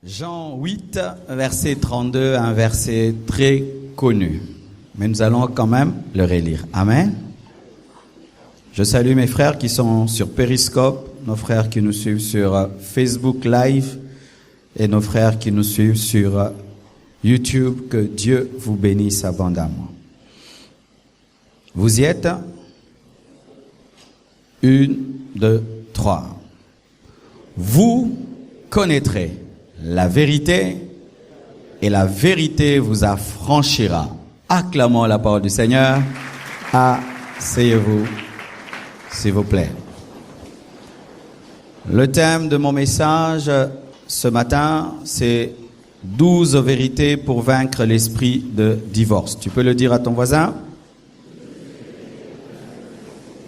Jean 8, verset 32, un verset très connu. Mais nous allons quand même le relire. Amen. Je salue mes frères qui sont sur Periscope, nos frères qui nous suivent sur Facebook Live et nos frères qui nous suivent sur YouTube. Que Dieu vous bénisse abondamment. Vous y êtes? 1, 2, 3. Vous connaîtrez la vérité et la vérité vous affranchira. Acclamons la parole du Seigneur. Asseyez-vous, s'il vous plaît. Le thème de mon message ce matin, c'est 12 vérités pour vaincre l'esprit de divorce. Tu peux le dire à ton voisin?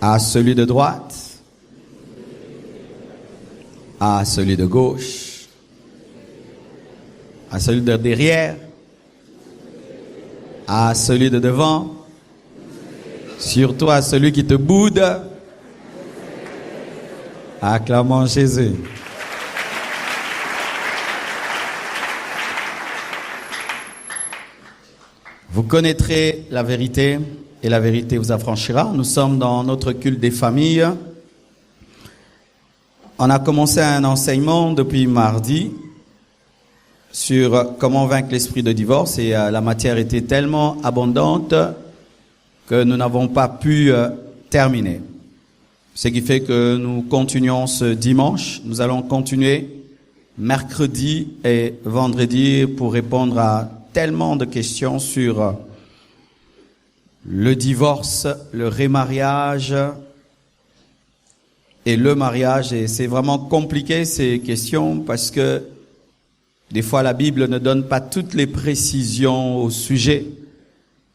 À celui de droite? À celui de gauche? À celui de derrière? À celui de devant? Surtout à celui qui te boude? Acclamons Jésus. Vous connaîtrez la vérité et la vérité vous affranchira. Nous sommes dans notre culte des familles. On a commencé un enseignement depuis mardi sur comment vaincre l'esprit de divorce et la matière était tellement abondante que nous n'avons pas pu terminer. Ce qui fait que nous continuons ce dimanche. Nous allons continuer mercredi et vendredi pour répondre à tellement de questions sur le divorce, le remariage et le mariage. Et c'est vraiment compliqué ces questions parce que des fois la Bible ne donne pas toutes les précisions au sujet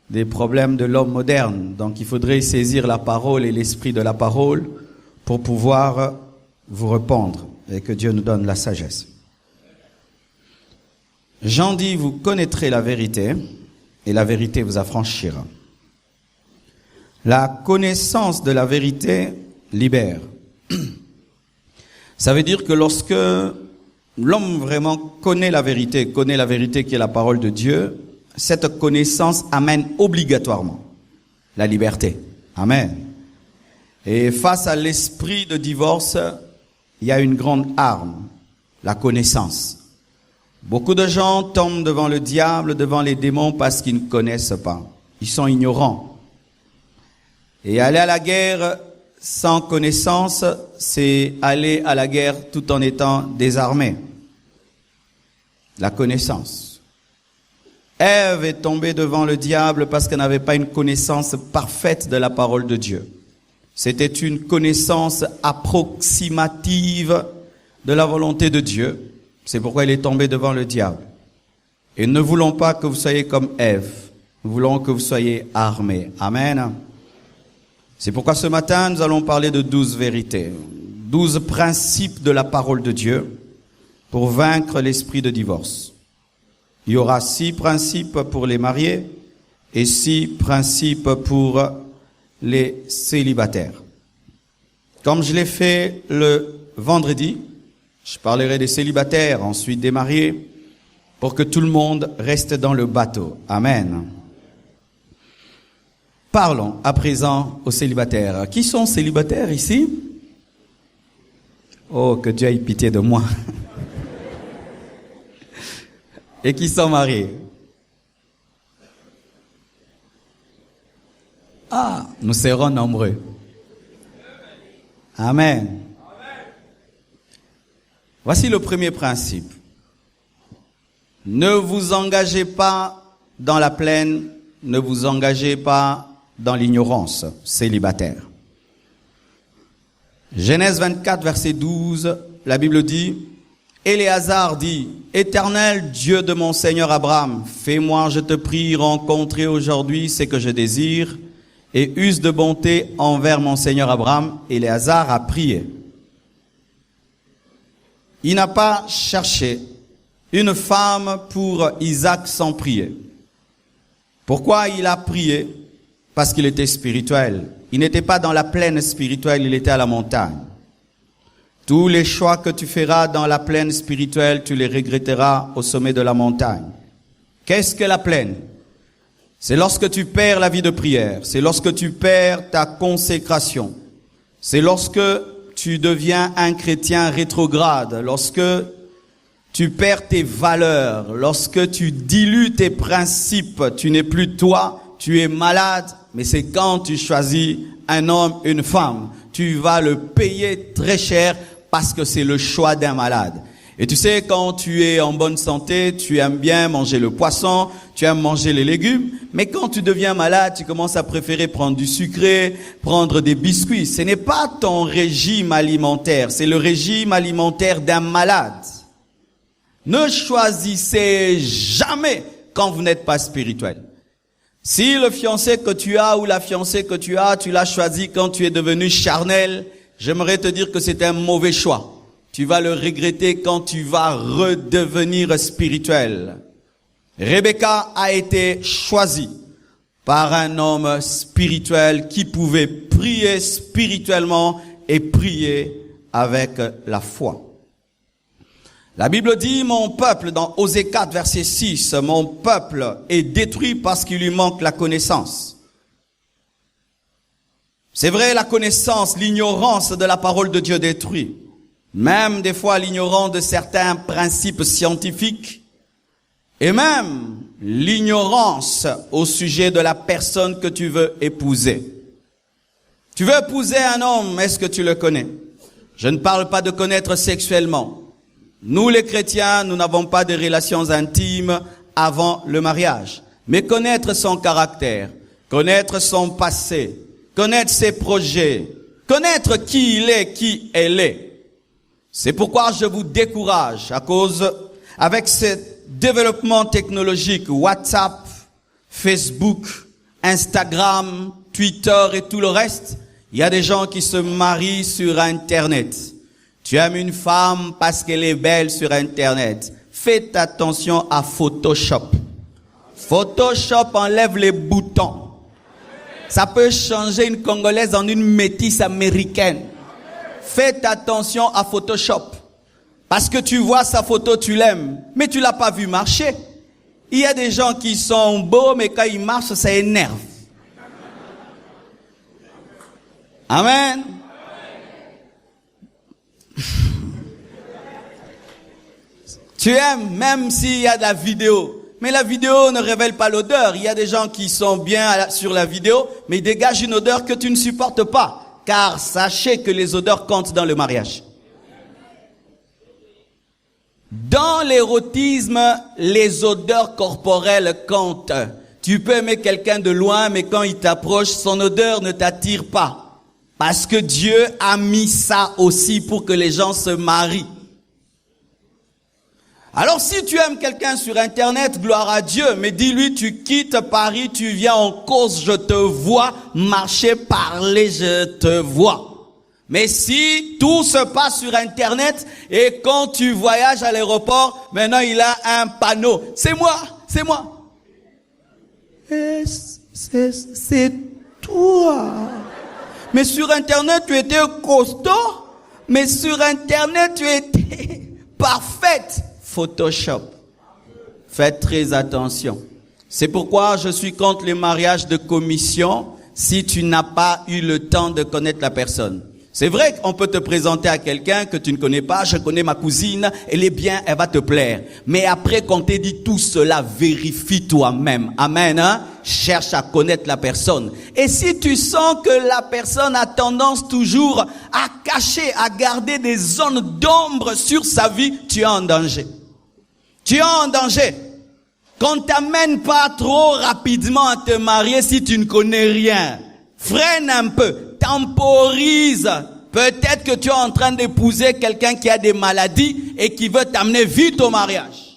des problèmes de l'homme moderne. Donc il faudrait saisir la parole et l'esprit de la parole pour pouvoir vous répondre et que Dieu nous donne la sagesse. Jean dit, vous connaîtrez la vérité et la vérité vous affranchira. La connaissance de la vérité libère. Ça veut dire que lorsque l'homme vraiment connaît la vérité qui est la parole de Dieu, cette connaissance amène obligatoirement la liberté. Amen. Et face à l'esprit de divorce, il y a une grande arme, la connaissance. Beaucoup de gens tombent devant le diable, devant les démons parce qu'ils ne connaissent pas. Ils sont ignorants. Et aller à la guerre sans connaissance, c'est aller à la guerre tout en étant désarmé. La connaissance. Ève est tombée devant le diable parce qu'elle n'avait pas une connaissance parfaite de la parole de Dieu. C'était une connaissance approximative de la volonté de Dieu. C'est pourquoi elle est tombée devant le diable. Et ne voulons pas que vous soyez comme Ève. Nous voulons que vous soyez armés. Amen. C'est pourquoi ce matin, nous allons parler de 12 vérités, 12 principes de la parole de Dieu pour vaincre l'esprit de divorce. Il y aura 6 principes pour les mariés et 6 principes pour les célibataires. Comme je l'ai fait le vendredi, je parlerai des célibataires, ensuite des mariés, pour que tout le monde reste dans le bateau. Amen. Parlons à présent aux célibataires. Qui sont célibataires ici? Oh, que Dieu ait pitié de moi. Et qui sont mariés? Ah, nous serons nombreux. Amen. Voici le premier principe. Ne vous engagez pas dans la plaine, ne vous engagez pas dans l'ignorance, célibataire. Genèse 24, verset 12, la Bible dit, Éléazar dit, Éternel Dieu de mon Seigneur Abraham, fais-moi, je te prie, rencontrer aujourd'hui ce que je désire, et use de bonté envers mon Seigneur Abraham. Éléazar a prié. Il n'a pas cherché une femme pour Isaac sans prier. Pourquoi il a prié? Parce qu'il était spirituel. Il n'était pas dans la plaine spirituelle, il était à la montagne. Tous les choix que tu feras dans la plaine spirituelle, tu les regretteras au sommet de la montagne. Qu'est-ce que la plaine? C'est lorsque tu perds la vie de prière. C'est lorsque tu perds ta consécration. C'est lorsque tu deviens un chrétien rétrograde. Lorsque tu perds tes valeurs. Lorsque tu dilues tes principes. Tu n'es plus toi. Tu es malade. Mais c'est quand tu choisis un homme, une femme. Tu vas le payer très cher parce que c'est le choix d'un malade. Et tu sais, quand tu es en bonne santé, tu aimes bien manger le poisson, tu aimes manger les légumes, mais quand tu deviens malade, tu commences à préférer prendre du sucré, prendre des biscuits. Ce n'est pas ton régime alimentaire, c'est le régime alimentaire d'un malade. Ne choisissez jamais quand vous n'êtes pas spirituel. Si le fiancé que tu as ou la fiancée que tu l'as choisi quand tu es devenu charnel, j'aimerais te dire que c'est un mauvais choix. Tu vas le regretter quand tu vas redevenir spirituel. Rebecca a été choisie par un homme spirituel qui pouvait prier spirituellement et prier avec la foi. La Bible dit, mon peuple, dans Osée 4, verset 6, mon peuple est détruit parce qu'il lui manque la connaissance. C'est vrai, la connaissance, l'ignorance de la parole de Dieu détruit. Même des fois l'ignorance de certains principes scientifiques et même l'ignorance au sujet de la personne que tu veux épouser. Tu veux épouser un homme, est-ce que tu le connais? Je ne parle pas de connaître sexuellement. Nous les chrétiens, nous n'avons pas de relations intimes avant le mariage. Mais connaître son caractère, connaître son passé, connaître ses projets, connaître qui il est, qui elle est. C'est pourquoi je vous décourage avec ce développement technologique, WhatsApp, Facebook, Instagram, Twitter et tout le reste, il y a des gens qui se marient sur Internet. Tu aimes une femme parce qu'elle est belle sur Internet. Faites attention à Photoshop. Photoshop enlève les boutons. Ça peut changer une Congolaise en une métisse américaine. Faites attention à Photoshop. Parce que tu vois sa photo, tu l'aimes. Mais tu l'as pas vu marcher. Il y a des gens qui sont beaux, mais quand ils marchent, ça énerve. Amen. Tu aimes, même s'il y a de la vidéo. Mais la vidéo ne révèle pas l'odeur. Il y a des gens qui sont bien sur la vidéo, mais ils dégagent une odeur que tu ne supportes pas. Car sachez que les odeurs comptent dans le mariage. Dans l'érotisme, les odeurs corporelles comptent. Tu peux aimer quelqu'un de loin, mais quand il t'approche, son odeur ne t'attire pas. Parce que Dieu a mis ça aussi pour que les gens se marient. Alors si tu aimes quelqu'un sur Internet, gloire à Dieu, mais dis-lui, tu quittes Paris, tu viens en Corse, je te vois, marcher, parler, je te vois. Mais si tout se passe sur Internet et quand tu voyages à l'aéroport, maintenant il a un panneau. C'est moi, c'est moi. C'est toi. Mais sur Internet, tu étais costaud, mais sur Internet, tu étais parfaite. Photoshop. Faites très attention. C'est pourquoi je suis contre les mariages de commission si tu n'as pas eu le temps de connaître la personne. C'est vrai qu'on peut te présenter à quelqu'un que tu ne connais pas. Je connais ma cousine, elle est bien, elle va te plaire. Mais après qu'on t'ait dit tout cela, vérifie toi-même. Amen, hein? Cherche à connaître la personne. Et si tu sens que la personne a tendance toujours à cacher, à garder des zones d'ombre sur sa vie, tu es en danger. Tu es en danger. Qu'on t'amène pas trop rapidement à te marier si tu ne connais rien. Freine un peu, temporise. Peut-être que tu es en train d'épouser quelqu'un qui a des maladies et qui veut t'amener vite au mariage.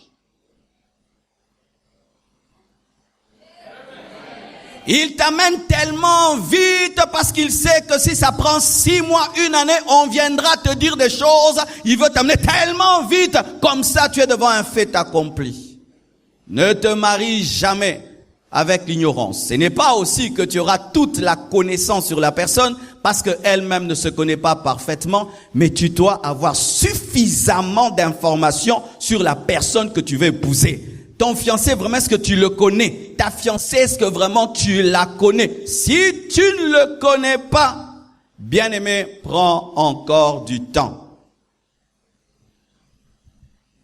Il t'amène tellement vite parce qu'il sait que si ça prend 6 mois, 1 année, on viendra te dire des choses. Il veut t'amener tellement vite, comme ça tu es devant un fait accompli. Ne te marie jamais avec l'ignorance. Ce n'est pas aussi que tu auras toute la connaissance sur la personne parce qu'elle-même ne se connaît pas parfaitement, mais tu dois avoir suffisamment d'informations sur la personne que tu veux épouser. Ton fiancé, vraiment, est-ce que tu le connais? Ta fiancée, est-ce que vraiment tu la connais? Si tu ne le connais pas, bien-aimé, prends encore du temps.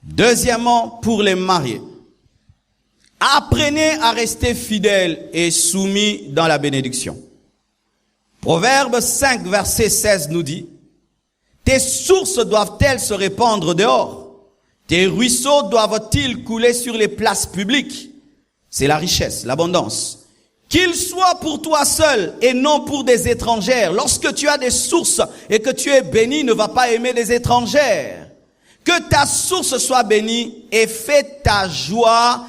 Deuxièmement, pour les mariés, apprenez à rester fidèles et soumis dans la bénédiction. Proverbe 5, verset 16 nous dit, « Tes sources doivent-elles se répandre dehors? Tes ruisseaux doivent-ils couler sur les places publiques? » C'est la richesse, l'abondance. « Qu'ils soient pour toi seul et non pour des étrangères. » Lorsque tu as des sources et que tu es béni, ne va pas aimer des étrangères. Que ta source soit bénie et fais ta joie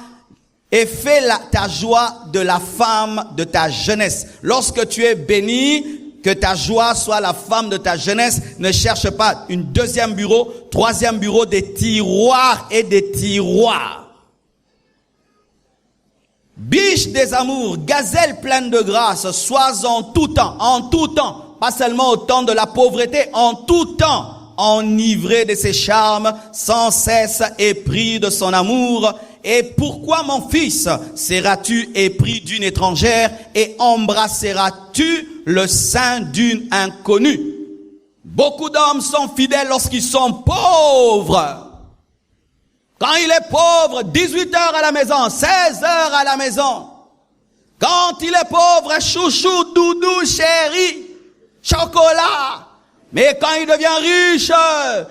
ta joie de la femme de ta jeunesse. Lorsque tu es béni, que ta joie soit la femme de ta jeunesse. Ne cherche pas une deuxième bureau, troisième bureau, des tiroirs et des tiroirs. Biche des amours, gazelle pleine de grâce, sois en tout temps, pas seulement au temps de la pauvreté, en tout temps, enivré de ses charmes, sans cesse épris de son amour. Et pourquoi, mon fils, seras-tu épris d'une étrangère et embrasseras-tu le sein d'une inconnue? Beaucoup d'hommes sont fidèles lorsqu'ils sont pauvres. Quand il est pauvre, 18 heures à la maison, 16 heures à la maison. Quand il est pauvre, chouchou, doudou, chéri, chocolat. Mais quand il devient riche,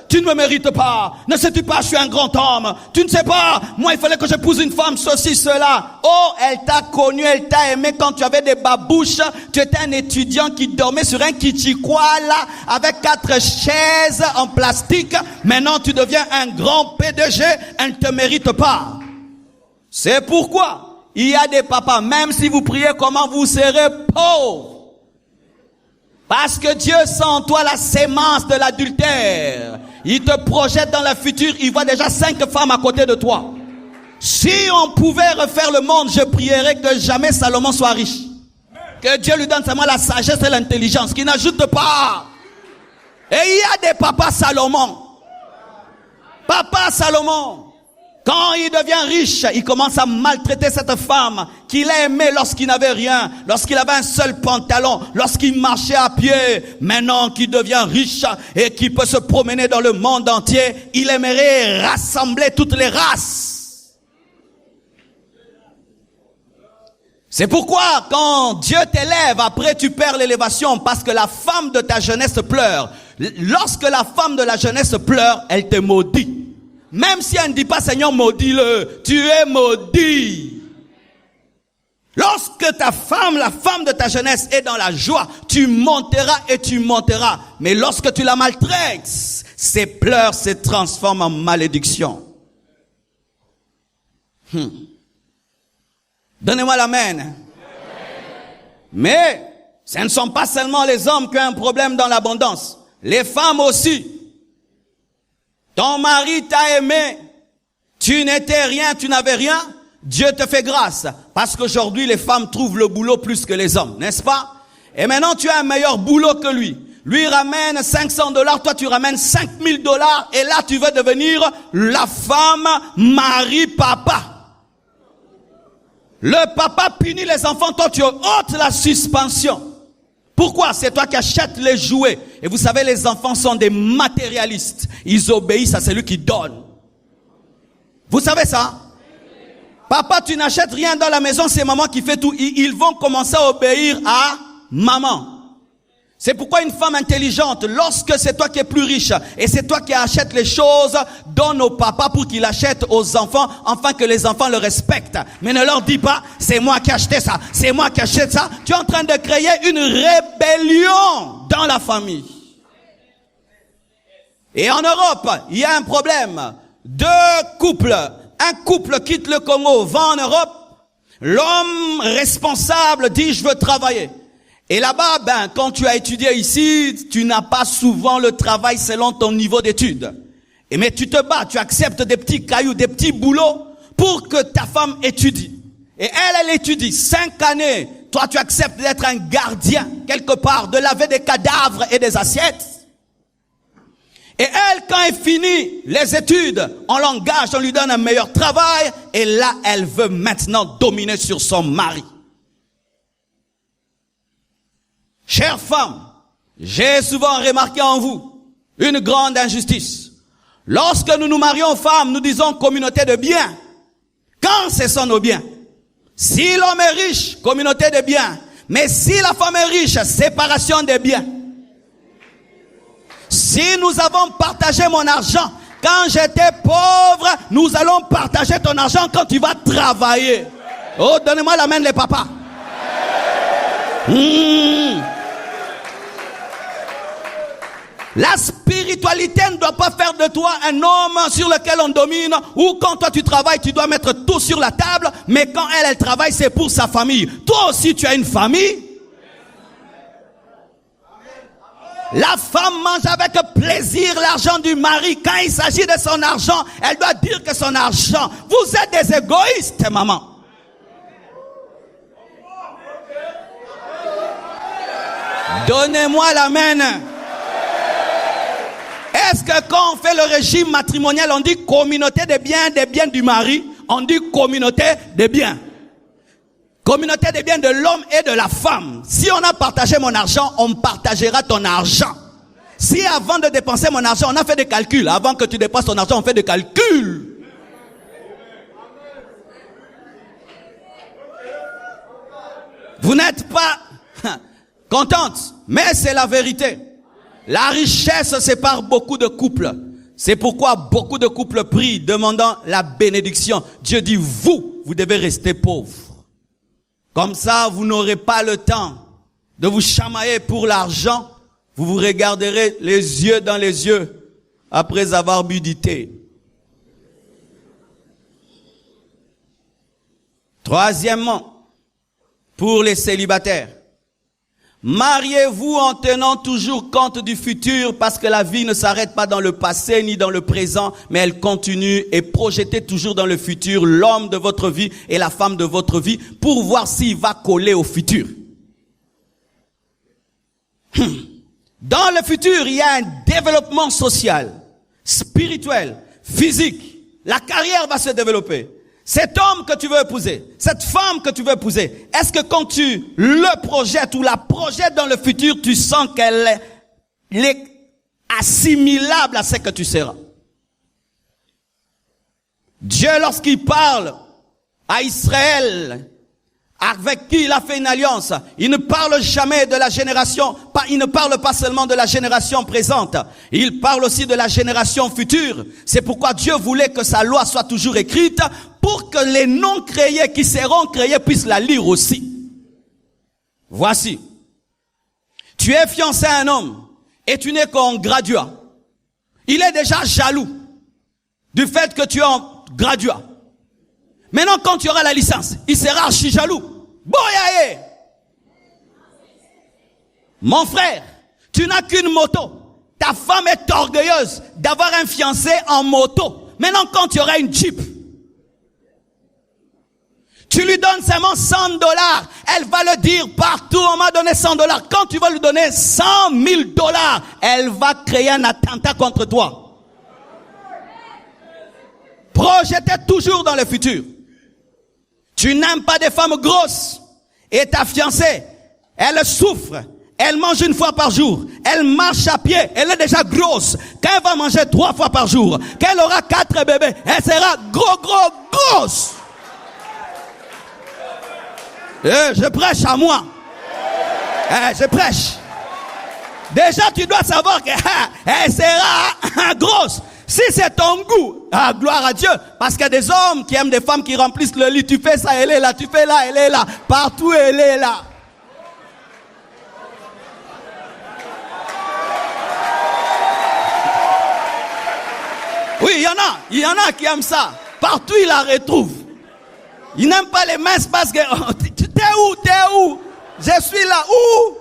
tu ne me mérites pas. Ne sais-tu pas, je suis un grand homme. Tu ne sais pas, moi il fallait que j'épouse une femme, ceci, cela. Oh, elle t'a connu, elle t'a aimé quand tu avais des babouches. Tu étais un étudiant qui dormait sur un kitchikwala avec 4 chaises en plastique. Maintenant tu deviens un grand PDG, elle ne te mérite pas. C'est pourquoi il y a des papas, même si vous priez comment vous serez pauvres. Parce que Dieu sent en toi la sémence de l'adultère. Il te projette dans le futur, il voit déjà 5 femmes à côté de toi. Si on pouvait refaire le monde, je prierais que jamais Salomon soit riche. Que Dieu lui donne seulement la sagesse et l'intelligence, qu'il n'ajoute pas. Et il y a des papas Salomon. Papa Salomon. Quand il devient riche, il commence à maltraiter cette femme qu'il a aimée lorsqu'il n'avait rien, lorsqu'il avait un seul pantalon, lorsqu'il marchait à pied. Maintenant qu'il devient riche et qu'il peut se promener dans le monde entier, il aimerait rassembler toutes les races. C'est pourquoi quand Dieu t'élève, après tu perds l'élévation parce que la femme de ta jeunesse pleure. Lorsque la femme de la jeunesse pleure, elle te maudit. Même si elle ne dit pas Seigneur maudis-le, tu es maudit. Lorsque ta femme, la femme de ta jeunesse est dans la joie, tu monteras et tu monteras. Mais lorsque tu la maltraites, ses pleurs se transforment en malédiction. Donnez-moi l'amen. Mais ce ne sont pas seulement les hommes qui ont un problème dans l'abondance. Les femmes aussi. Ton mari t'a aimé, tu n'étais rien, tu n'avais rien, Dieu te fait grâce. Parce qu'aujourd'hui, les femmes trouvent le boulot plus que les hommes, n'est-ce pas? Et maintenant, tu as un meilleur boulot que lui. Lui ramène $500, toi tu ramènes $5000, et là tu veux devenir la femme, mari, papa. Le papa punit les enfants, toi tu ôtes la suspension. Pourquoi? C'est toi qui achètes les jouets. Et vous savez, les enfants sont des matérialistes. Ils obéissent à celui qui donne. Vous savez ça? Papa, tu n'achètes rien dans la maison, c'est maman qui fait tout. Ils vont commencer à obéir à maman. C'est pourquoi une femme intelligente, lorsque c'est toi qui es plus riche et c'est toi qui achètes les choses, donne au papa pour qu'il achète aux enfants, afin que les enfants le respectent. Mais ne leur dis pas, c'est moi qui ai acheté ça, c'est moi qui achète ça. Tu es en train de créer une rébellion dans la famille. Et en Europe, il y a un problème. 2 couples, un couple quitte le Congo, va en Europe. L'homme responsable dit, je veux travailler. Et là-bas, quand tu as étudié ici, tu n'as pas souvent le travail selon ton niveau d'études. Mais tu te bats, tu acceptes des petits cailloux, des petits boulots pour que ta femme étudie. Et elle étudie 5 années. Toi, tu acceptes d'être un gardien, quelque part, de laver des cadavres et des assiettes. Et elle, quand elle finit les études en langage, on lui donne un meilleur travail. Et là, elle veut maintenant dominer sur son mari. Chères femmes, j'ai souvent remarqué en vous une grande injustice. Lorsque nous nous marions femmes, nous disons communauté de biens. Quand ce sont nos biens? Si l'homme est riche, communauté de biens. Mais si la femme est riche, séparation des biens. Si nous avons partagé mon argent, quand j'étais pauvre, nous allons partager ton argent quand tu vas travailler. Oh, donnez-moi la main les papas. La spiritualité ne doit pas faire de toi un homme sur lequel on domine, ou quand toi tu travailles, tu dois mettre tout sur la table, mais quand elle travaille, c'est pour sa famille. Toi aussi, tu as une famille. La femme mange avec plaisir l'argent du mari. Quand il s'agit de son argent, elle doit dire que son argent. Vous êtes des égoïstes, maman. Donnez-moi la main. Est-ce que quand on fait le régime matrimonial, on dit communauté des biens du mari, on dit communauté des biens. Communauté des biens de l'homme et de la femme. Si on a partagé mon argent, on partagera ton argent. Si avant de dépenser mon argent, on a fait des calculs. Avant que tu dépenses ton argent, on fait des calculs. Vous n'êtes pas contente, mais c'est la vérité. La richesse sépare beaucoup de couples. C'est pourquoi beaucoup de couples prient, demandant la bénédiction. Dieu dit, vous devez rester pauvres. Comme ça, vous n'aurez pas le temps de vous chamailler pour l'argent. Vous vous regarderez les yeux dans les yeux après avoir bu du thé. Troisièmement, pour les célibataires, mariez-vous en tenant toujours compte du futur, parce que la vie ne s'arrête pas dans le passé ni dans le présent, mais elle continue, et projetez toujours dans le futur l'homme de votre vie et la femme de votre vie pour voir s'il va coller au futur. Dans le futur, il y a un développement social, spirituel, physique. La carrière va se développer. Cet homme que tu veux épouser, cette femme que tu veux épouser, est-ce que quand tu le projettes ou la projettes dans le futur, tu sens qu'elle est assimilable à ce que tu seras? Dieu, lorsqu'il parle à Israël, avec qui il a fait une alliance, il ne parle jamais de la génération, il ne parle pas seulement de la génération présente, il parle aussi de la génération future. C'est pourquoi Dieu voulait que sa loi soit toujours écrite, pour que les non-créés qui seront créés puissent la lire aussi. Voici. Tu es fiancé à un homme et tu n'es qu'en graduat. Il est déjà jaloux du fait que tu es en graduat. Maintenant, quand tu auras la licence, il sera archi jaloux. Boyaye! Mon frère, tu n'as qu'une moto. Ta femme est orgueilleuse d'avoir un fiancé en moto. Maintenant, quand tu auras une Jeep, tu lui donnes seulement $100. Elle va le dire partout. On m'a donné $100. Quand tu vas lui donner $100,000, elle va créer un attentat contre toi. Projetez toujours dans le futur. Tu n'aimes pas des femmes grosses. Et ta fiancée, elle souffre. Elle mange 1 fois par jour. Elle marche à pied. Elle est déjà grosse. Quand elle va manger 3 fois par jour, quand elle aura 4 bébés, elle sera grosse. Je prêche à moi. Je prêche. Déjà, tu dois savoir qu'elle sera grosse. Si c'est ton goût, gloire à Dieu. Parce qu'il y a des hommes qui aiment des femmes qui remplissent le lit. Tu fais ça, elle est là. Tu fais là, elle est là. Partout, elle est là. Oui, il y en a qui aiment ça. Partout, ils la retrouvent. Ils n'aiment pas les minces parce que... T'es où? Je suis là. Où?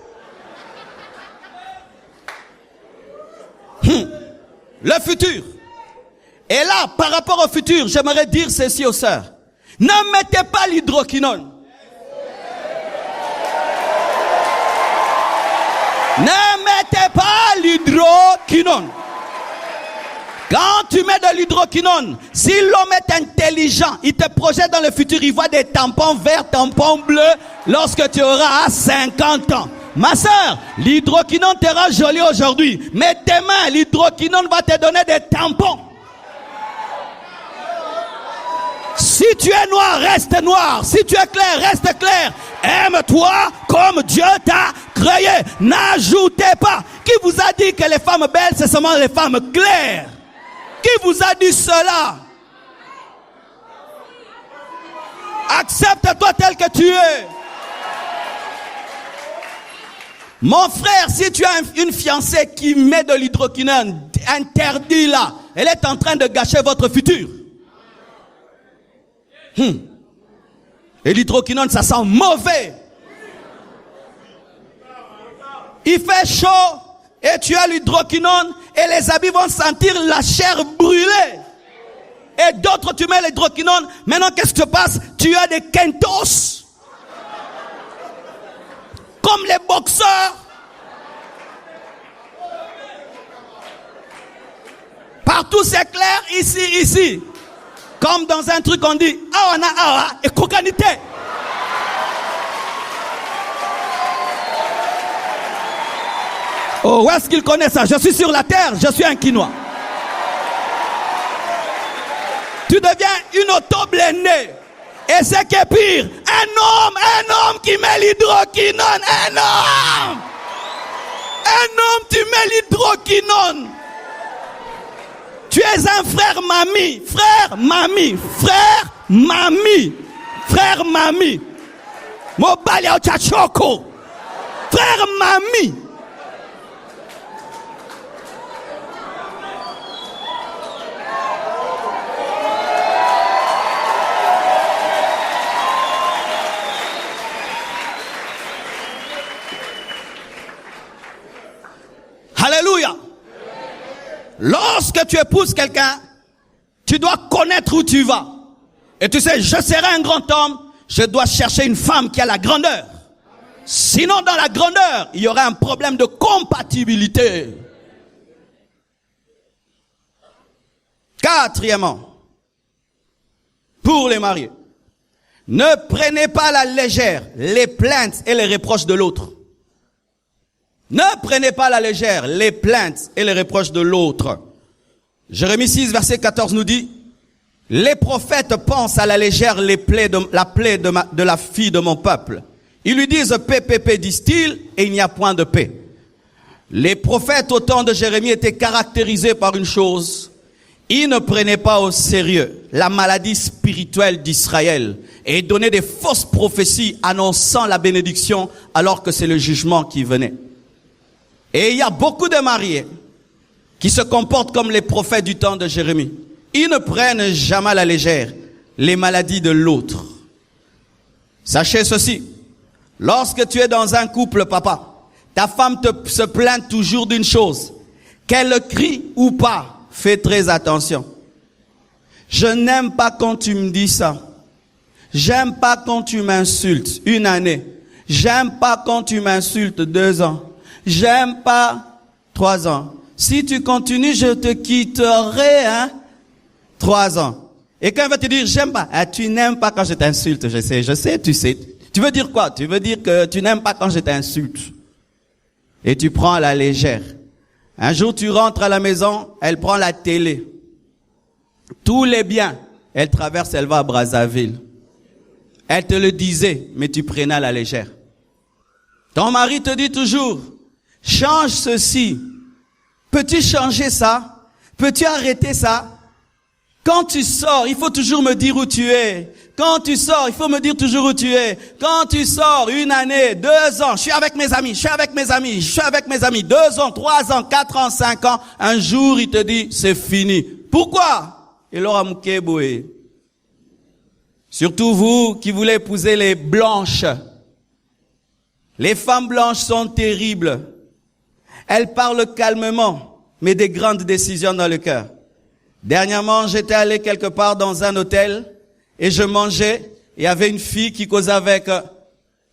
Le futur. Et là, par rapport au futur, j'aimerais dire ceci aux sœurs. Ne mettez pas l'hydroquinone. Ne mettez pas l'hydroquinone. Quand tu mets de l'hydroquinone, si l'homme est intelligent, il te projette dans le futur, il voit des tampons verts, tampons bleus, lorsque tu auras 50 ans. Ma sœur, l'hydroquinone te rend jolie aujourd'hui, mais demain, l'hydroquinone va te donner des tampons. Si tu es noir, reste noir. Si tu es clair, reste clair. Aime-toi comme Dieu t'a créé. N'ajoutez pas. Qui vous a dit que les femmes belles, c'est seulement les femmes claires? Qui vous a dit cela? Accepte-toi tel que tu es. Mon frère, si tu as une fiancée qui met de l'hydroquinone, interdis-la. Elle est en train de gâcher votre futur. Et l'hydroquinone, ça sent mauvais. Il fait chaud et tu as l'hydroquinone et les habits vont sentir la chair brûlée. Et d'autres, tu mets l'hydroquinone. Maintenant, qu'est-ce qui se passe? Tu as des kentos. Comme les boxeurs. Partout c'est clair, ici. Comme dans un truc on dit, awana awa et kokanité. Oh, où est-ce qu'il connaît ça? Je suis sur la terre, je suis un Quinois. Tu deviens une auto-blendée. Et ce qui est pire, un homme qui met l'hydroquinone, un homme qui met l'hydroquinone. Tu es un frère mamie. Mobali au tchachoko. Frère mamie. Alléluia. Lorsque tu épouses quelqu'un, tu dois connaître où tu vas. Et tu sais, je serai un grand homme, je dois chercher une femme qui a la grandeur. Sinon, dans la grandeur, il y aura un problème de compatibilité. Quatrièmement, pour les mariés, ne prenez pas à la légère les plaintes et les reproches de l'autre. Ne prenez pas à la légère les plaintes et les reproches de l'autre. Jérémie 6, verset 14 nous dit, les prophètes pensent à la légère la plaie de la fille de mon peuple. Ils lui disent paix, paix, paix, disent-ils, et il n'y a point de paix. Les prophètes au temps de Jérémie étaient caractérisés par une chose. Ils ne prenaient pas au sérieux la maladie spirituelle d'Israël et donnaient des fausses prophéties annonçant la bénédiction alors que c'est le jugement qui venait. Et il y a beaucoup de mariés qui se comportent comme les prophètes du temps de Jérémie. Ils ne prennent jamais à la légère les maladies de l'autre. Sachez ceci, lorsque tu es dans un couple, papa, ta femme se plaint toujours d'une chose, qu'elle crie ou pas, fais très attention. Je n'aime pas quand tu me dis ça. J'aime pas quand tu m'insultes 1 année. J'aime pas quand tu m'insultes 2 ans. J'aime pas 3 ans. Si tu continues, je te quitterai, 3 ans. Et quand elle va te dire, j'aime pas, tu n'aimes pas quand je t'insulte, je sais, tu sais. Tu veux dire quoi? Tu veux dire que tu n'aimes pas quand je t'insulte. Et tu prends à la légère. Un jour, tu rentres à la maison, elle prend la télé. Tous les biens, elle traverse, elle va à Brazzaville. Elle te le disait, mais tu prenais à la légère. Ton mari te dit toujours, change ceci. Peux-tu changer ça? Peux-tu arrêter ça? Quand tu sors, il faut toujours me dire où tu es. Quand tu sors, il faut me dire toujours où tu es. Quand tu sors 1 année, 2 ans, je suis avec mes amis, 2 ans, 3 ans, 4 ans, 5 ans, un jour il te dit, c'est fini. Pourquoi? Il aura moukéboué. Surtout vous qui voulez épouser les blanches. Les femmes blanches sont terribles. Elles parlent calmement, mais des grandes décisions dans le cœur. Dernièrement, j'étais allé quelque part dans un hôtel et je mangeais, et il y avait une fille qui causait avec,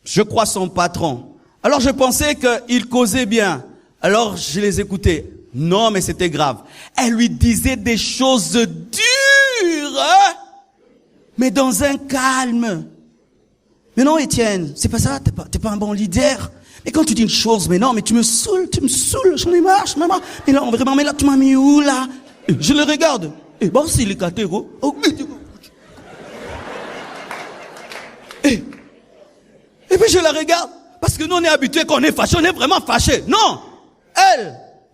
je crois, son patron. Alors je pensais qu'il causait bien. Alors je les écoutais. Non, mais c'était grave. Elle lui disait des choses dures, hein? Mais dans un calme. Mais non, Étienne, c'est pas ça, t'es pas un bon leader. Mais quand tu dis une chose, mais non, mais tu me saoules, j'en ai marre. Mais non, vraiment, mais là, tu m'as mis où, là? Je le regarde. Et bon, s'il est caté, gros. Et puis je la regarde. Parce que nous, on est habitués qu'on est fâché, on est vraiment fâché. Non!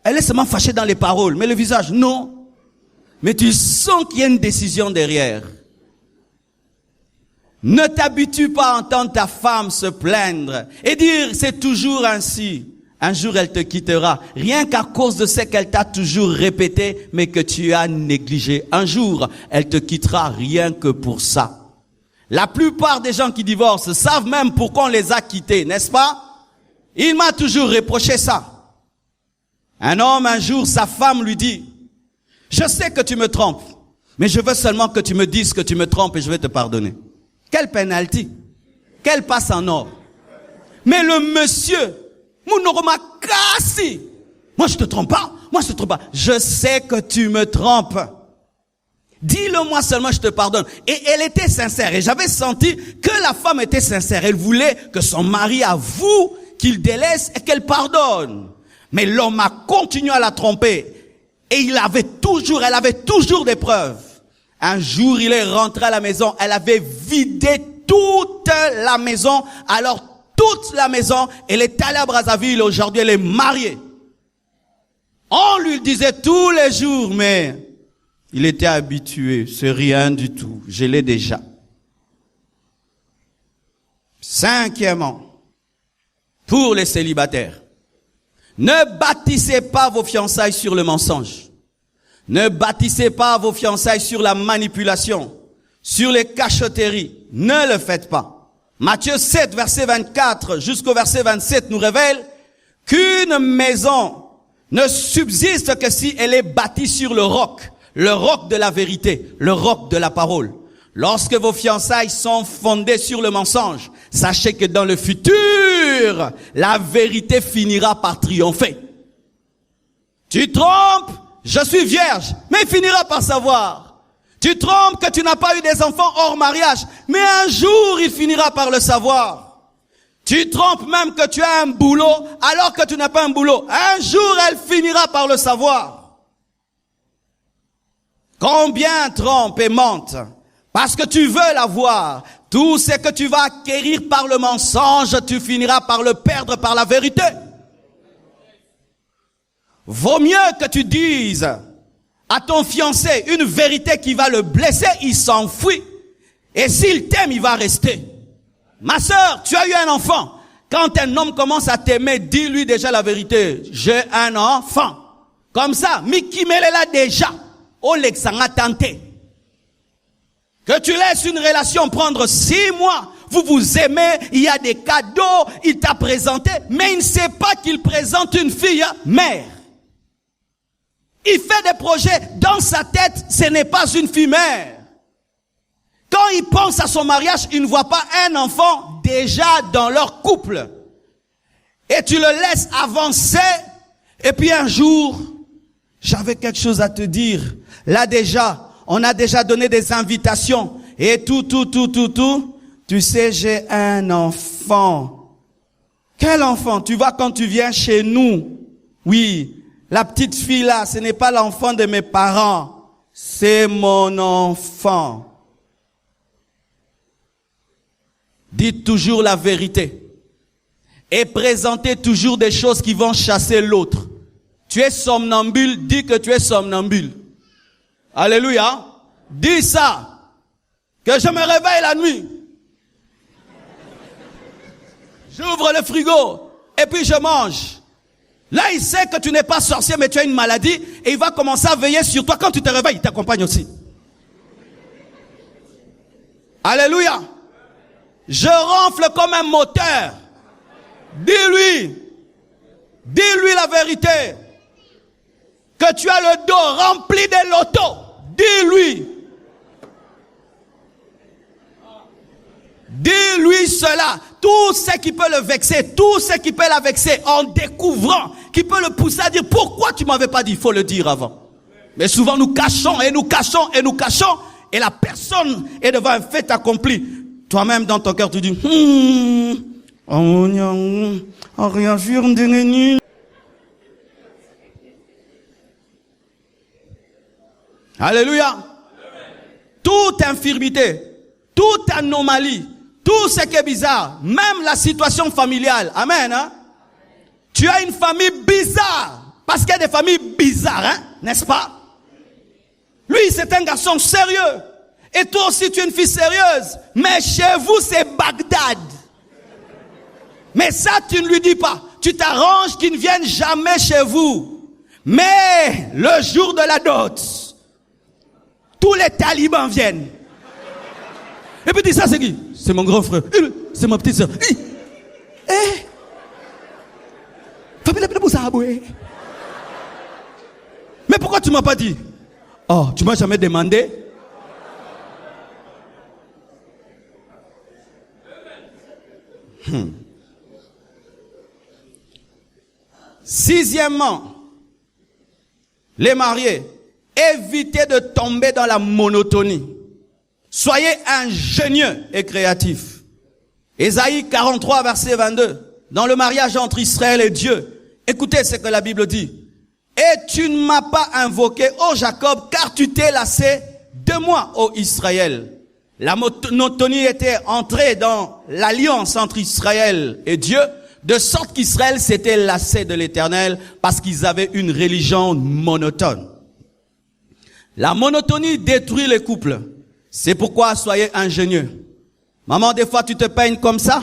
Elle est seulement fâchée dans les paroles, mais le visage, non. Mais tu sens qu'il y a une décision derrière. Ne t'habitue pas à entendre ta femme se plaindre et dire c'est toujours ainsi. Un jour elle te quittera, rien qu'à cause de ce qu'elle t'a toujours répété, mais que tu as négligé. Un jour, elle te quittera rien que pour ça. La plupart des gens qui divorcent savent même pourquoi on les a quittés, n'est-ce pas? Il m'a toujours reproché ça. Un homme, un jour, sa femme lui dit, je sais que tu me trompes, mais je veux seulement que tu me dises que tu me trompes et je vais te pardonner. Quel penalty, quel passe en or. Mais le monsieur, Mounoroma Kassi, moi je te trompe pas, je sais que tu me trompes. Dis-le-moi seulement, je te pardonne. Et elle était sincère, et j'avais senti que la femme était sincère. Elle voulait que son mari avoue qu'il délaisse et qu'elle pardonne. Mais l'homme a continué à la tromper, et elle avait toujours des preuves. Un jour, il est rentré à la maison, elle avait vidé toute la maison. Alors, toute la maison, elle est allée à Brazzaville, aujourd'hui elle est mariée. On lui disait tous les jours, mais il était habitué, c'est rien du tout, je l'ai déjà. Cinquièmement, pour les célibataires, ne bâtissez pas vos fiançailles sur le mensonge. Ne bâtissez pas vos fiançailles sur la manipulation, sur les cachotteries. Ne le faites pas. Matthieu 7, verset 24 jusqu'au verset 27 nous révèle qu'une maison ne subsiste que si elle est bâtie sur le roc de la vérité, le roc de la parole. Lorsque vos fiançailles sont fondées sur le mensonge, sachez que dans le futur, la vérité finira par triompher. Tu trompes, je suis vierge, mais il finira par savoir. Tu trompes que tu n'as pas eu des enfants hors mariage, mais un jour il finira par le savoir. Tu trompes même que tu as un boulot alors que tu n'as pas un boulot. Un jour elle finira par le savoir. Combien trompent et mentent parce que tu veux l'avoir. Tout ce que tu vas acquérir par le mensonge, tu finiras par le perdre par la vérité. Vaut mieux que tu dises à ton fiancé une vérité qui va le blesser, il s'enfuit. Et s'il t'aime, il va rester. Ma sœur, tu as eu un enfant. Quand un homme commence à t'aimer, dis-lui déjà la vérité. J'ai un enfant. Comme ça, Miki Melela déjà. Olexanga tenté. Que tu laisses une relation prendre 6 mois. Vous vous aimez, il y a des cadeaux, il t'a présenté, mais il ne sait pas qu'il présente une fille mère. Il fait des projets dans sa tête, ce n'est pas une fille mère. Quand il pense à son mariage, il ne voit pas un enfant déjà dans leur couple. Et tu le laisses avancer, et puis un jour, j'avais quelque chose à te dire. Là déjà, on a déjà donné des invitations, et tout. Tu sais, j'ai un enfant. Quel enfant? Tu vois, quand tu viens chez nous, oui, la petite fille là, ce n'est pas l'enfant de mes parents, c'est mon enfant. Dites toujours la vérité et présentez toujours des choses qui vont chasser l'autre. Tu es somnambule, dis que tu es somnambule. Alléluia. Dis ça. Que je me réveille la nuit. J'ouvre le frigo et puis je mange. Là, il sait que tu n'es pas sorcier, mais tu as une maladie et il va commencer à veiller sur toi. Quand tu te réveilles, il t'accompagne aussi. Alléluia. Je ronfle comme un moteur. Dis-lui la vérité. Que tu as le dos rempli de loto. Dis-lui. cela, tout ce qui peut le vexer, tout ce qui peut la vexer en découvrant, qui peut le pousser à dire pourquoi tu m'avais pas dit, il faut le dire avant. Mais souvent nous cachons et nous cachons et nous cachons et la personne est devant un fait accompli. Toi-même dans ton cœur tu dis Alléluia. Toute infirmité, toute anomalie, tout ce qui est bizarre, même la situation familiale. Amen. Hein? Tu as une famille bizarre. Parce qu'il y a des familles bizarres, hein? N'est-ce pas? Lui, c'est un garçon sérieux. Et toi aussi, tu es une fille sérieuse. Mais chez vous, c'est Bagdad. Mais ça, tu ne lui dis pas. Tu t'arranges qu'il ne vienne jamais chez vous. Mais le jour de la dot, tous les talibans viennent. Et puis dis ça, c'est qui? C'est mon grand frère. C'est ma petite soeur. Mais pourquoi tu m'as pas dit? Oh, tu m'as jamais demandé? Sixièmement, les mariés, évitez de tomber dans la monotonie. Soyez ingénieux et créatifs. Ésaïe 43, verset 22. Dans le mariage entre Israël et Dieu, écoutez ce que la Bible dit. Et tu ne m'as pas invoqué, ô Jacob, car tu t'es lassé de moi, ô Israël. La monotonie était entrée dans l'alliance entre Israël et Dieu, de sorte qu'Israël s'était lassé de l'Éternel parce qu'ils avaient une religion monotone. La monotonie détruit les couples. C'est pourquoi soyez ingénieux. Maman, des fois tu te peignes comme ça,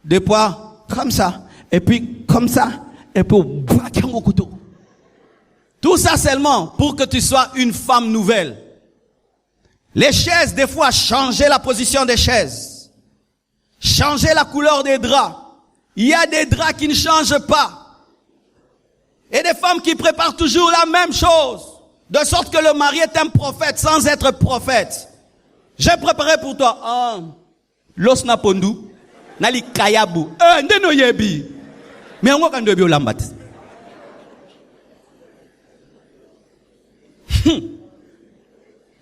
des fois comme ça, et puis comme ça, et puis au couteau. Tout ça seulement pour que tu sois une femme nouvelle. Les chaises, des fois, changez la position des chaises. Changez la couleur des draps. Il y a des draps qui ne changent pas. Et des femmes qui préparent toujours la même chose. De sorte que le mari est un prophète sans être prophète. J'ai préparé pour toi. Los na pondu. Nali kayabu. Ndeno yebi. Mais on va quand lambat.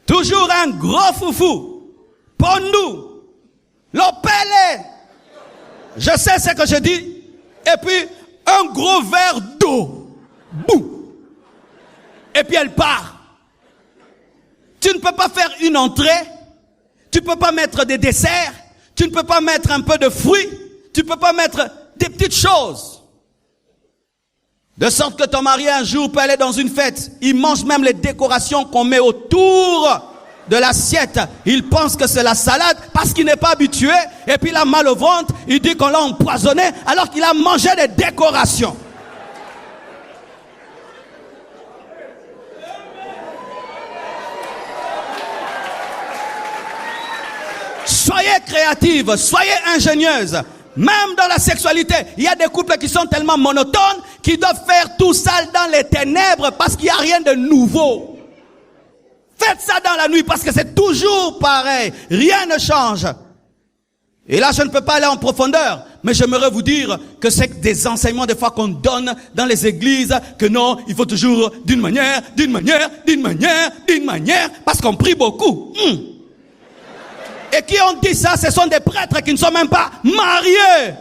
Toujours un gros foufou. Pondu. L'opélé. Je sais ce que je dis. Et puis, un gros verre d'eau. Boum. Et puis elle part. Tu ne peux pas faire une entrée. Tu ne peux pas mettre des desserts. Tu ne peux pas mettre un peu de fruits. Tu ne peux pas mettre des petites choses. De sorte que ton mari un jour peut aller dans une fête. Il mange même les décorations qu'on met autour de l'assiette. Il pense que c'est la salade parce qu'il n'est pas habitué. Et puis il a mal au ventre. Il dit qu'on l'a empoisonné alors qu'il a mangé des décorations. Soyez créatives, soyez ingénieuses. Même dans la sexualité, il y a des couples qui sont tellement monotones qu'ils doivent faire tout ça dans les ténèbres parce qu'il n'y a rien de nouveau. Faites ça dans la nuit parce que c'est toujours pareil. Rien ne change. Et là, je ne peux pas aller en profondeur, mais j'aimerais vous dire que c'est des enseignements des fois qu'on donne dans les églises, que non, il faut toujours d'une manière, parce qu'on prie beaucoup. Et qui ont dit ça, ce sont des prêtres qui ne sont même pas mariés.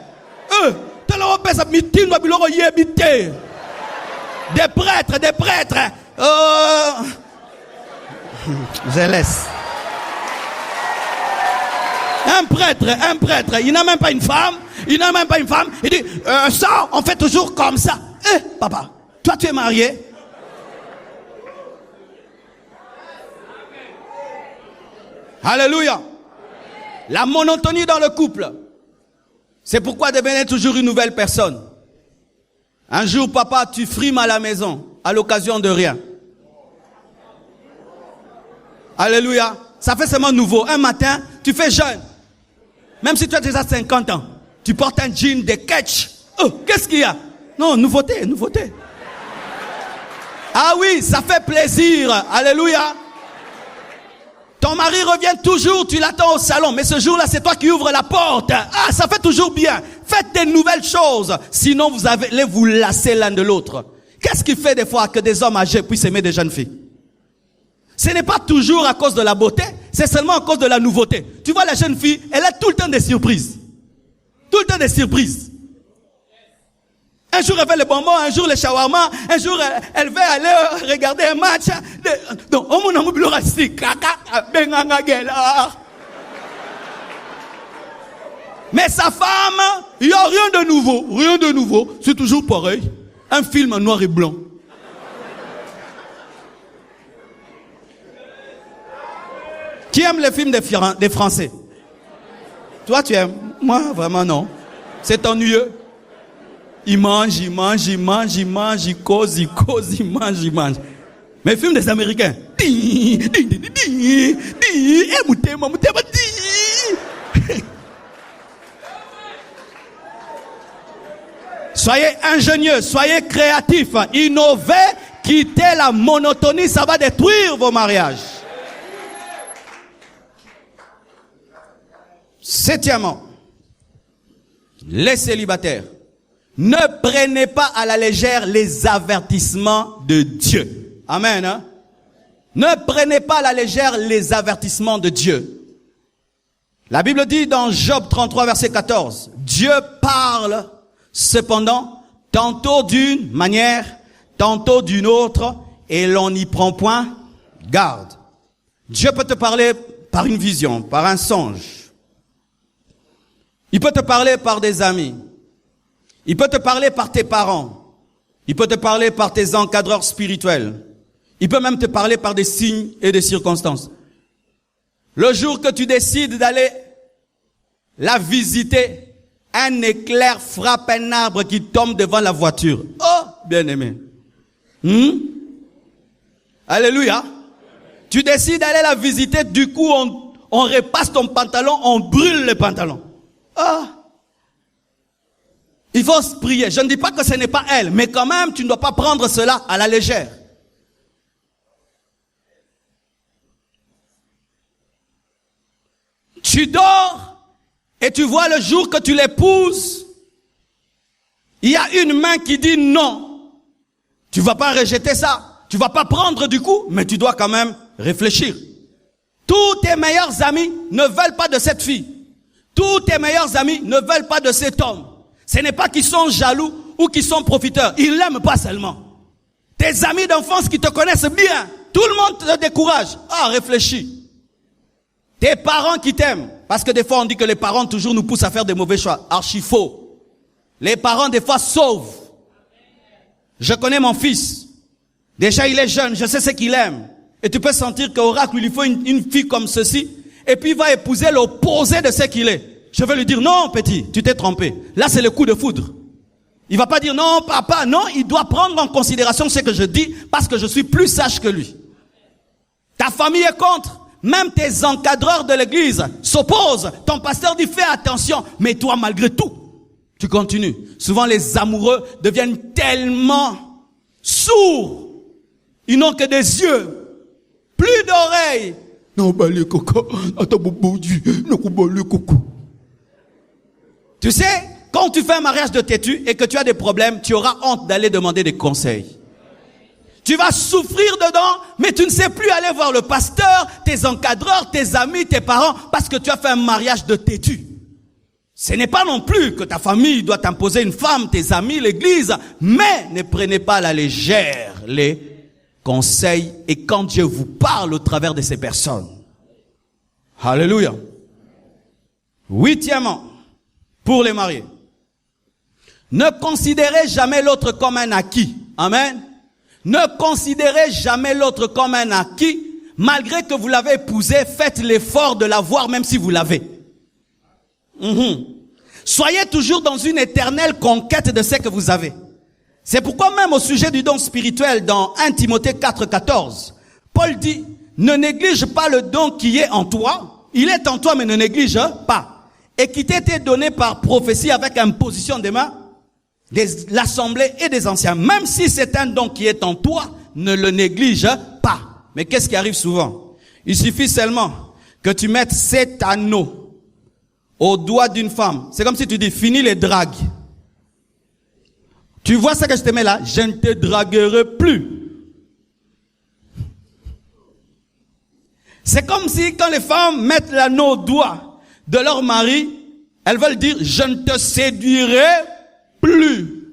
Des prêtres. Je laisse. Un prêtre, il n'a même pas une femme. Il dit, ça, on fait toujours comme ça. Papa, toi tu es marié. Alléluia. La monotonie dans le couple. C'est pourquoi devenez toujours une nouvelle personne. Un jour, papa, tu frimes à la maison, à l'occasion de rien. Alléluia. Ça fait seulement nouveau. Un matin, tu fais jeune. Même si tu as déjà 50 ans, tu portes un jean, des catch. Qu'est-ce qu'il y a? Non, nouveauté. Ah oui, ça fait plaisir. Alléluia. Ton mari revient toujours, tu l'attends au salon, mais ce jour-là, c'est toi qui ouvres la porte. Ah, ça fait toujours bien. Faites des nouvelles choses. Sinon, vous allez vous lasser l'un de l'autre. Qu'est-ce qui fait des fois que des hommes âgés puissent aimer des jeunes filles? Ce n'est pas toujours à cause de la beauté, c'est seulement à cause de la nouveauté. Tu vois, la jeune fille, elle a tout le temps des surprises. Tout le temps des surprises. Un jour, elle fait le bonbon, un jour, le shawarma, un jour, elle veut aller regarder un match. Donc, mais sa femme, il n'y a rien de nouveau. Rien de nouveau. C'est toujours pareil. Un film en noir et blanc. Qui aime les films des Français? Toi, tu aimes? Moi, vraiment, non. C'est ennuyeux. Il mange, il mange, il mange, il mange, il cause, il cause, il mange, il mange. Mais les films des Américains. Soyez ingénieux, soyez créatifs, innovez, quittez la monotonie, ça va détruire vos mariages. Septièmement, les célibataires, ne prenez pas à la légère les avertissements de Dieu. Amen. Hein? Ne prenez pas à la légère les avertissements de Dieu. La Bible dit dans Job 33, verset 14, Dieu parle cependant tantôt d'une manière, tantôt d'une autre, et l'on n'y prend point garde. Dieu peut te parler par une vision, par un songe. Il peut te parler par des amis. Il peut te parler par tes parents. Il peut te parler par tes encadreurs spirituels. Il peut même te parler par des signes et des circonstances. Le jour que tu décides d'aller la visiter, un éclair frappe un arbre qui tombe devant la voiture. Oh, bien-aimé. Alléluia. Tu décides d'aller la visiter, du coup on repasse ton pantalon, on brûle le pantalon. Ah. Il faut se prier. Je ne dis pas que ce n'est pas elle, mais quand même, tu ne dois pas prendre cela à la légère. Tu dors et tu vois le jour que tu l'épouses, il y a une main qui dit non. Tu vas pas rejeter ça. Tu vas pas prendre du coup, mais tu dois quand même réfléchir. Tous tes meilleurs amis ne veulent pas de cette fille. Tous tes meilleurs amis ne veulent pas de cet homme. Ce n'est pas qu'ils sont jaloux ou qu'ils sont profiteurs. Ils l'aiment pas seulement. Tes amis d'enfance qui te connaissent bien, tout le monde te décourage. Ah, réfléchis. Tes parents qui t'aiment. Parce que des fois on dit que les parents toujours nous poussent à faire des mauvais choix. Archi faux. Les parents des fois sauvent. Je connais mon fils. Déjà il est jeune, je sais ce qu'il aime. Et tu peux sentir qu'Oracle il lui faut une fille comme ceci. Et puis il va épouser l'opposé de ce qu'il est. Je vais lui dire, non petit, tu t'es trompé. Là c'est le coup de foudre. Il va pas dire, non papa, non, il doit prendre en considération ce que je dis parce que je suis plus sage que lui. Ta famille est contre. Même tes encadreurs de l'église s'opposent. Ton pasteur dit, fais attention. Mais toi, malgré tout, tu continues. Souvent les amoureux deviennent tellement sourds. Ils n'ont que des yeux, plus d'oreilles. Non, bah les coco, attends, bon Dieu, non, bah les coco. Tu sais, quand tu fais un mariage de têtu et que tu as des problèmes, tu auras honte d'aller demander des conseils. Tu vas souffrir dedans, mais tu ne sais plus aller voir le pasteur, tes encadreurs, tes amis, tes parents, parce que tu as fait un mariage de têtu. Ce n'est pas non plus que ta famille doit t'imposer une femme, tes amis, l'église, mais ne prenez pas à la légère les conseils et quand Dieu vous parle au travers de ces personnes. Alléluia. Huitièmement, pour les mariés, ne considérez jamais l'autre comme un acquis. Amen. Ne considérez jamais l'autre comme un acquis. Malgré que vous l'avez épousé, faites l'effort de l'avoir même si vous l'avez. Soyez toujours dans une éternelle conquête de ce que vous avez. C'est pourquoi même au sujet du don spirituel dans 1 Timothée 4,14, Paul dit, ne néglige pas le don qui est en toi. Il est en toi mais ne néglige pas. Et qui t'a été donné par prophétie avec imposition des mains de l'assemblée et des anciens. Même si c'est un don qui est en toi, ne le néglige pas. Mais qu'est-ce qui arrive souvent? Il suffit seulement que tu mettes 7 anneaux au doigt d'une femme. C'est comme si tu dis, fini les dragues. Tu vois ce que je te mets là? Je ne te draguerai plus. C'est comme si quand les femmes mettent l'anneau au doigt de leur mari, elles veulent dire, je ne te séduirai plus.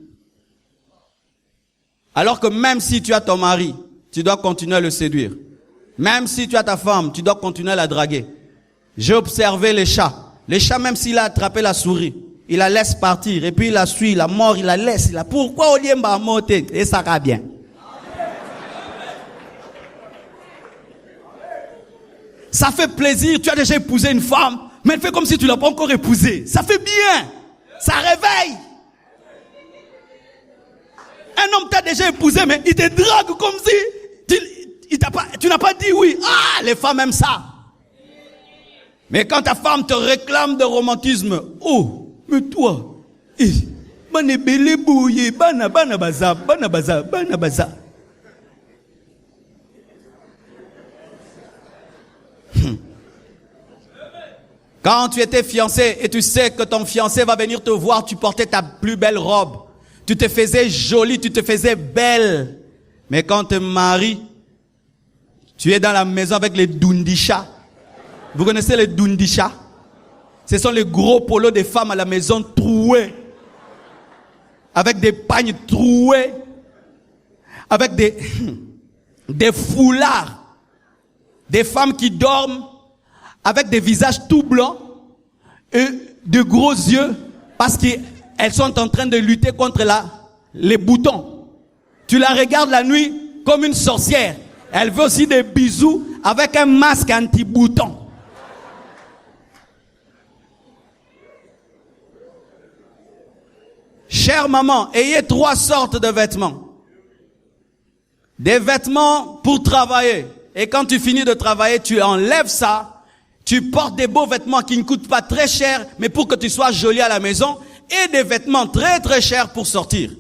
Alors que même si tu as ton mari, tu dois continuer à le séduire. Même si tu as ta femme, tu dois continuer à la draguer. J'ai observé les chats. Les chats, même s'il a attrapé la souris, il la laisse partir. Et puis il la suit, il la mord, il la laisse. Pourquoi au lieu de monter? Et ça va bien. Ça fait plaisir. Tu as déjà épousé une femme, mais elle fait comme si tu ne l'as pas encore épousée. Ça fait bien. Ça réveille. Un homme t'a déjà épousé, mais il te drague comme si tu n'as pas dit oui. Ah, les femmes aiment ça. Mais quand ta femme te réclame de romantisme, oh, mais toi, Quand tu étais fiancé et tu sais que ton fiancé va venir te voir, tu portais ta plus belle robe. Tu te faisais jolie, tu te faisais belle. Mais quand tu te maries, tu es dans la maison avec les Dundisha. Vous connaissez les Dundisha? Ce sont les gros polos des femmes à la maison troués. Avec des pagnes troués. Avec des foulards. Des femmes qui dorment avec des visages tout blancs et de gros yeux parce qu'elles sont en train de lutter contre les boutons. Tu la regardes la nuit comme une sorcière. Elle veut aussi des bisous avec un masque anti-bouton. Chère maman, ayez 3 sortes de vêtements. Des vêtements pour travailler. Et quand tu finis de travailler, tu enlèves ça. Tu portes des beaux vêtements qui ne coûtent pas très cher, mais pour que tu sois jolie à la maison. Et des vêtements très très chers pour sortir.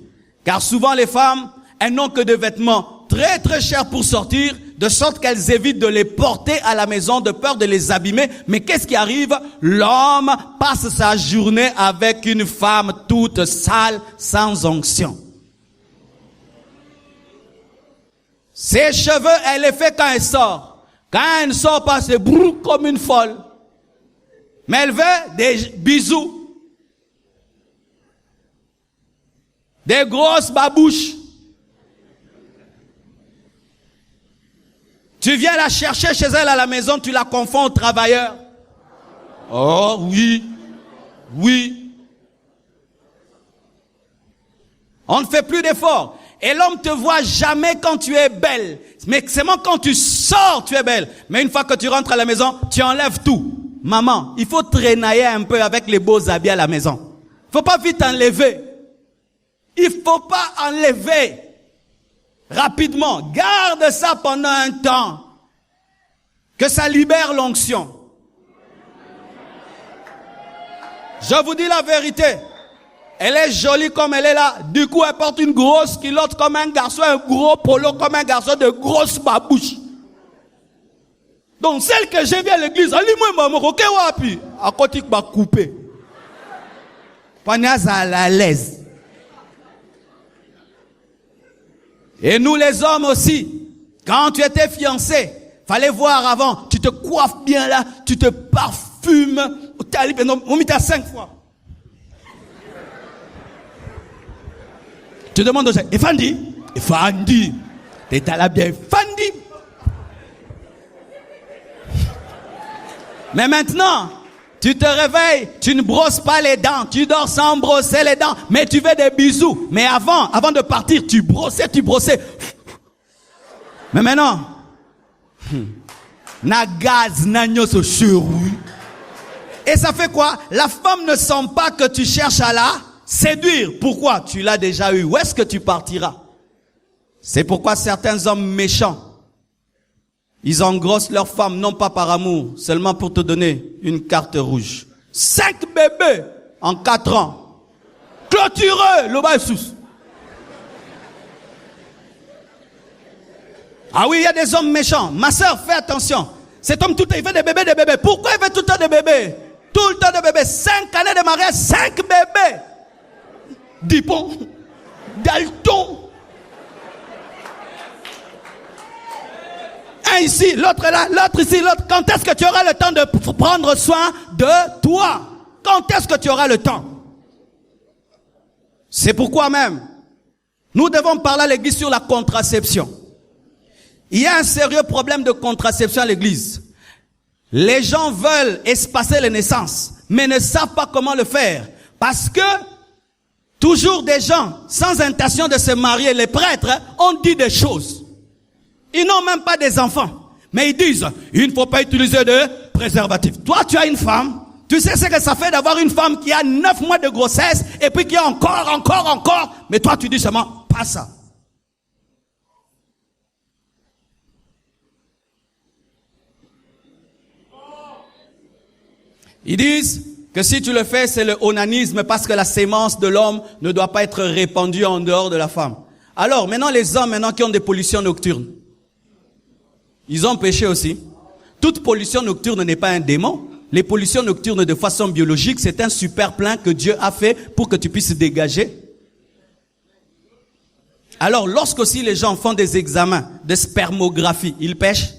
Car souvent les femmes, elles n'ont que des vêtements très très chers pour sortir, de sorte qu'elles évitent de les porter à la maison de peur de les abîmer. Mais qu'est-ce qui arrive? L'homme passe sa journée avec une femme toute sale, sans onction. Ses cheveux, elle les fait quand elle sort. Quand elle ne sort pas, c'est brou comme une folle. Mais elle veut des bisous. Des grosses babouches. Tu viens la chercher chez elle à la maison, tu la confonds aux travailleurs. Oh oui, oui. On ne fait plus d'efforts. Et l'homme te voit jamais quand tu es belle. Mais seulement quand tu sors, tu es belle. Mais une fois que tu rentres à la maison, tu enlèves tout. Maman, il faut traînailler un peu avec les beaux habits à la maison. Il faut pas vite enlever. Il faut pas enlever rapidement. Garde ça pendant un temps. Que ça libère l'onction. Je vous dis la vérité. Elle est jolie comme elle est là. Du coup, elle porte une grosse culotte comme un garçon, un gros polo comme un garçon, de grosses babouches. Donc, celle que j'ai vue à l'église, allez-moi, maman, ok, wapi? À côté, va couper. Panias à la l'aise. Et nous, les hommes aussi, quand tu étais fiancé, fallait voir avant, tu te coiffes bien là, tu te parfumes. On mit à 5 fois. Tu demandes aux gens, Efandi, t'es là bien, Efandi. Mais maintenant, tu te réveilles, tu ne brosses pas les dents, tu dors sans brosser les dents, mais tu veux des bisous. Mais avant de partir, tu brossais. Mais maintenant, na gaz, na nyoso chérou. Et ça fait quoi? La femme ne sent pas que tu cherches à la séduire. Pourquoi? Tu l'as déjà eu. Où est-ce que tu partiras? C'est pourquoi certains hommes méchants, ils engrossent leurs femmes, non pas par amour, seulement pour te donner une carte rouge. 5 bébés en 4 ans. Clôtureux, le bas sous. Ah oui, il y a des hommes méchants. Ma sœur, fais attention. Cet homme, tout le temps, il fait des bébés. Pourquoi il fait tout le temps des bébés? Tout le temps des bébés. 5 années de mariage, 5 bébés. Dupont, Dalton. Un ici, l'autre là, l'autre ici, l'autre. Quand est-ce que tu auras le temps de prendre soin de toi? Quand est-ce que tu auras le temps? C'est pourquoi même, nous devons parler à l'église sur la contraception. Il y a un sérieux problème de contraception à l'église. Les gens veulent espacer les naissances, mais ne savent pas comment le faire. Parce que, toujours des gens, sans intention de se marier, les prêtres, ont dit des choses. Ils n'ont même pas des enfants. Mais ils disent, il ne faut pas utiliser de préservatif. Toi, tu as une femme. Tu sais ce que ça fait d'avoir une femme qui a 9 mois de grossesse et puis qui a encore. Mais toi, tu dis seulement, pas ça. Ils disent que si tu le fais, c'est le onanisme parce que la sémence de l'homme ne doit pas être répandue en dehors de la femme. Alors, maintenant, les hommes qui ont des pollutions nocturnes, ils ont péché aussi. Toute pollution nocturne n'est pas un démon. Les pollutions nocturnes de façon biologique, c'est un super plan que Dieu a fait pour que tu puisses dégager. Alors, lorsque aussi les gens font des examens de spermographie, ils pêchent.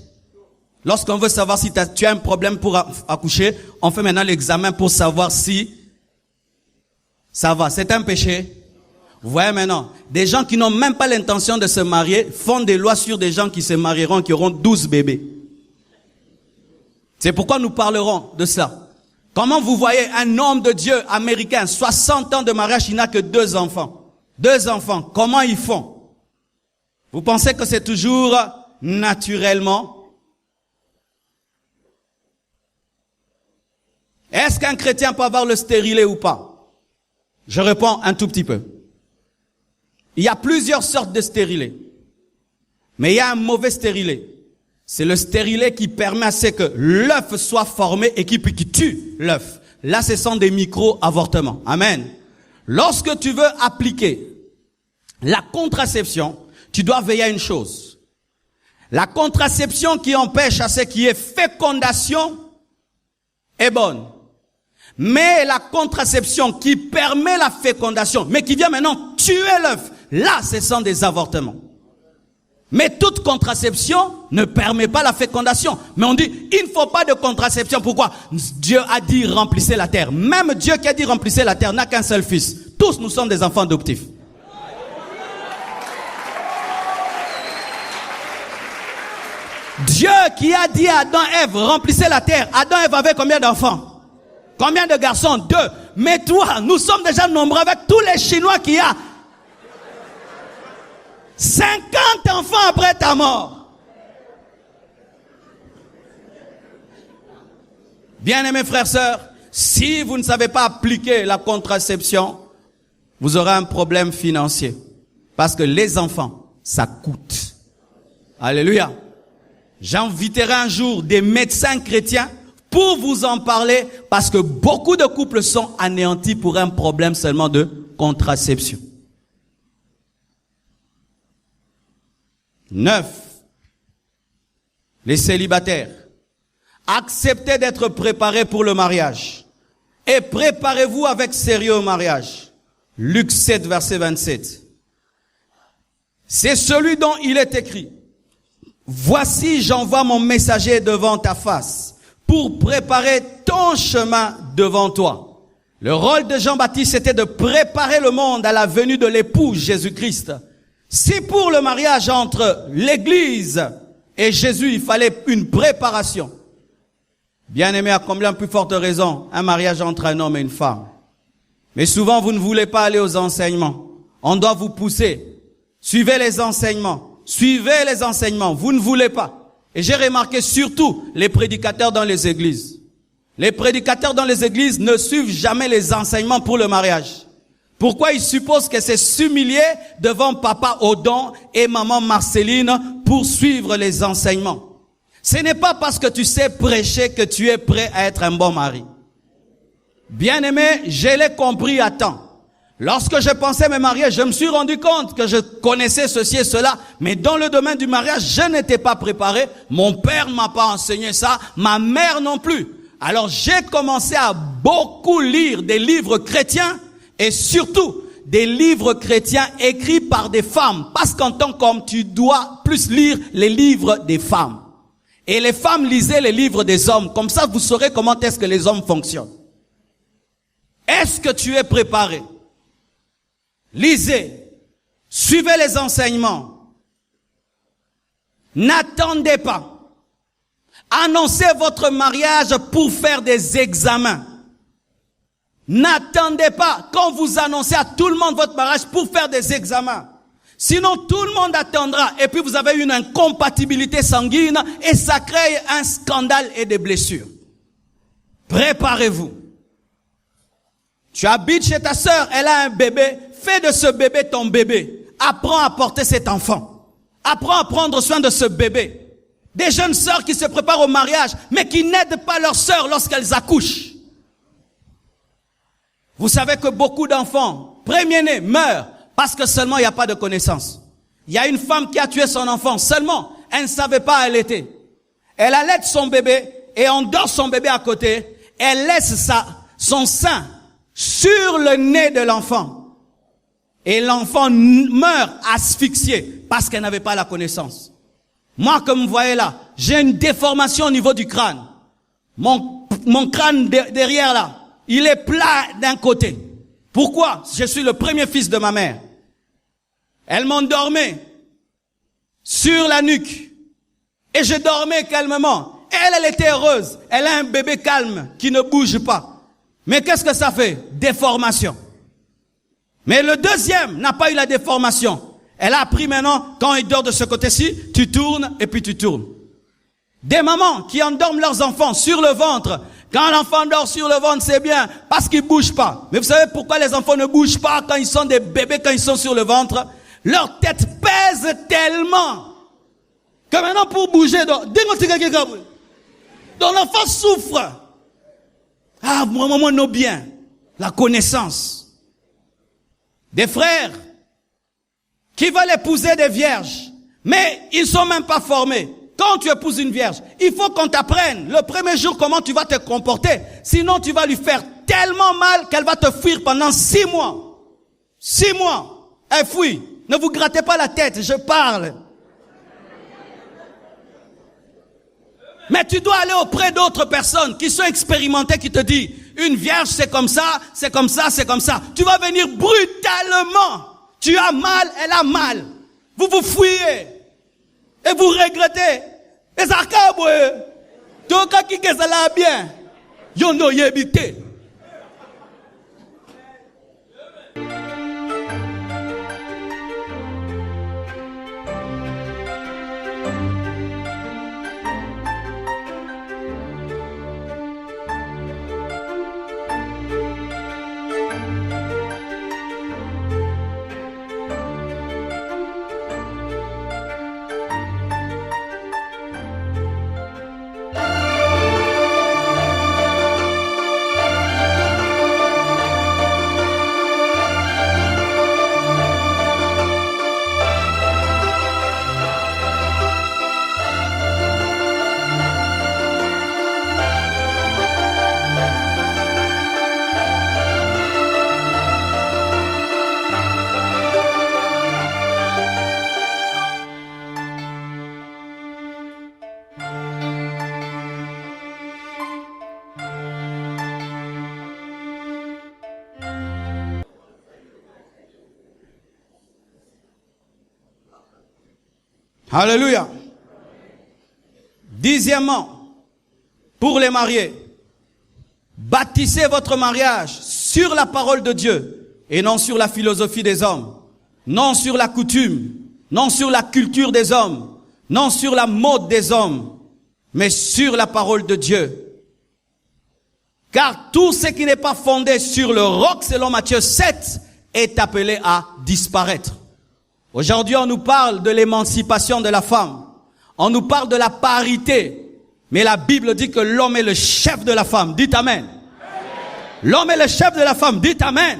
Lorsqu'on veut savoir si tu as un problème pour accoucher, on fait maintenant l'examen pour savoir si ça va. C'est un péché. Vous voyez maintenant, des gens qui n'ont même pas l'intention de se marier font des lois sur des gens qui se marieront, qui auront 12 bébés. C'est pourquoi nous parlerons de ça. Comment vous voyez un homme de Dieu américain, 60 ans de mariage, il n'a que 2 enfants. 2 enfants, comment ils font? Vous pensez que c'est toujours naturellement? Est-ce qu'un chrétien peut avoir le stérilet ou pas? Je réponds un tout petit peu. Il y a plusieurs sortes de stérilés. Mais il y a un mauvais stérilet. C'est le stérilet qui permet à ce que l'œuf soit formé et qui tue l'œuf. Là, ce sont des micro-avortements. Amen. Lorsque tu veux appliquer la contraception, tu dois veiller à une chose. La contraception qui empêche à ce qui est fécondation est bonne. Mais la contraception qui permet la fécondation, mais qui vient maintenant tuer l'œuf, là, ce sont des avortements. Mais toute contraception ne permet pas la fécondation. Mais on dit, il ne faut pas de contraception. Pourquoi? Dieu a dit remplissez la terre. Même Dieu qui a dit remplissez la terre n'a qu'un seul fils. Tous nous sommes des enfants adoptifs. Dieu qui a dit à Adam et Ève remplissez la terre. Adam et Ève avaient combien d'enfants? Combien de garçons? 2. Mais toi, nous sommes déjà nombreux avec tous les Chinois qu'il y a. 50 enfants après ta mort. Bien-aimés frères, sœurs, si vous ne savez pas appliquer la contraception, vous aurez un problème financier. Parce que les enfants, ça coûte. Alléluia. J'inviterai un jour des médecins chrétiens pour vous en parler, parce que beaucoup de couples sont anéantis pour un problème seulement de contraception. 9. Les célibataires. Acceptez d'être préparés pour le mariage. Et préparez-vous avec sérieux au mariage. Luc 7, verset 27. C'est celui dont il est écrit. Voici, j'envoie mon messager devant ta face pour préparer ton chemin devant toi. Le rôle de Jean-Baptiste, c'était de préparer le monde à la venue de l'époux Jésus-Christ. Si pour le mariage entre l'Église et Jésus, il fallait une préparation. Bien-aimé, à combien plus forte raison, un mariage entre un homme et une femme. Mais souvent, vous ne voulez pas aller aux enseignements. On doit vous pousser. Suivez les enseignements. Suivez les enseignements. Vous ne voulez pas. Et j'ai remarqué surtout les prédicateurs dans les églises. Les prédicateurs dans les églises ne suivent jamais les enseignements pour le mariage. Pourquoi ils supposent que c'est s'humilier devant papa Odon et maman Marceline pour suivre les enseignements? Ce n'est pas parce que tu sais prêcher que tu es prêt à être un bon mari. Bien-aimé, je l'ai compris à temps. Lorsque je pensais me marier, je me suis rendu compte que je connaissais ceci et cela, mais dans le domaine du mariage, je n'étais pas préparé. Mon père ne m'a pas enseigné ça, ma mère non plus. Alors j'ai commencé à beaucoup lire des livres chrétiens et surtout des livres chrétiens écrits par des femmes. Parce qu'en tant qu'homme, tu dois plus lire les livres des femmes. Et les femmes lisaient les livres des hommes. Comme ça, vous saurez comment est-ce que les hommes fonctionnent. Est-ce que tu es préparé? Lisez, suivez les enseignements. N'attendez pas. Annoncez votre mariage pour faire des examens. N'attendez pas quand vous annoncez à tout le monde votre mariage pour faire des examens. Sinon, tout le monde attendra et puis vous avez une incompatibilité sanguine et ça crée un scandale et des blessures. Préparez-vous. Tu habites chez ta sœur, elle a un bébé. Fais de ce bébé ton bébé. Apprends à porter cet enfant. Apprends à prendre soin de ce bébé. Des jeunes sœurs qui se préparent au mariage, mais qui n'aident pas leurs sœurs lorsqu'elles accouchent. Vous savez que beaucoup d'enfants, premiers-nés, meurent parce que seulement il n'y a pas de connaissance. Il y a une femme qui a tué son enfant seulement, elle ne savait pas allaiter. Elle allait son bébé et endort son bébé à côté. Elle laisse son sein sur le nez de l'enfant. Et l'enfant meurt asphyxié parce qu'elle n'avait pas la connaissance. Moi, comme vous voyez là, j'ai une déformation au niveau du crâne. Mon crâne derrière là, il est plat d'un côté. Pourquoi? Je suis le premier fils de ma mère. Elle m'endormait sur la nuque. Et je dormais calmement. Elle était heureuse. Elle a un bébé calme qui ne bouge pas. Mais qu'est-ce que ça fait? Déformation. Mais le deuxième n'a pas eu la déformation. Elle a appris maintenant, quand il dort de ce côté-ci, tu tournes et puis tu tournes. Des mamans qui endorment leurs enfants sur le ventre. Quand l'enfant dort sur le ventre, c'est bien, parce qu'il ne bouge pas. Mais vous savez pourquoi les enfants ne bougent pas quand ils sont des bébés, quand ils sont sur le ventre? Leur tête pèse tellement que maintenant pour bouger, donc l'enfant souffre. Ah, moi, non bien. La connaissance. Des frères qui veulent épouser des vierges, mais ils sont même pas formés. Quand tu épouses une vierge, il faut qu'on t'apprenne le premier jour comment tu vas te comporter. Sinon, tu vas lui faire tellement mal qu'elle va te fuir pendant 6 mois. 6 mois. Elle fuit. Ne vous grattez pas la tête, je parle. Mais tu dois aller auprès d'autres personnes qui sont expérimentées, qui te disent, une vierge c'est comme ça, c'est comme ça, c'est comme ça. Tu vas venir brutalement. Tu as mal, elle a mal. Vous vous fouillez. Et vous regrettez. Et ça caboué. Tout cas qui que ça l'a bien. Yondo yébité. Alléluia. Dixièmement, pour les mariés, bâtissez votre mariage sur la parole de Dieu et non sur la philosophie des hommes, non sur la coutume, non sur la culture des hommes, non sur la mode des hommes, mais sur la parole de Dieu. Car tout ce qui n'est pas fondé sur le roc, selon Matthieu 7, est appelé à disparaître. Aujourd'hui, on nous parle de l'émancipation de la femme. On nous parle de la parité. Mais la Bible dit que l'homme est le chef de la femme. Dites Amen. L'homme est le chef de la femme. Dites Amen.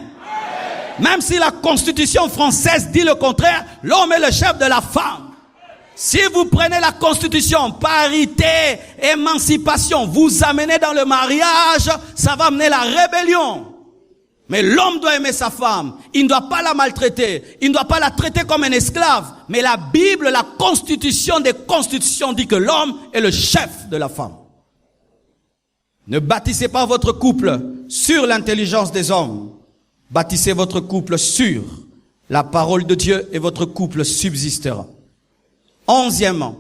Même si la Constitution française dit le contraire, l'homme est le chef de la femme. Si vous prenez la Constitution, parité, émancipation, vous amenez dans le mariage, ça va amener la rébellion. Mais l'homme doit aimer sa femme. Il ne doit pas la maltraiter. Il ne doit pas la traiter comme un esclave. Mais la Bible, la Constitution des constitutions dit que l'homme est le chef de la femme. Ne bâtissez pas votre couple sur l'intelligence des hommes. Bâtissez votre couple sur la parole de Dieu et votre couple subsistera. 11e,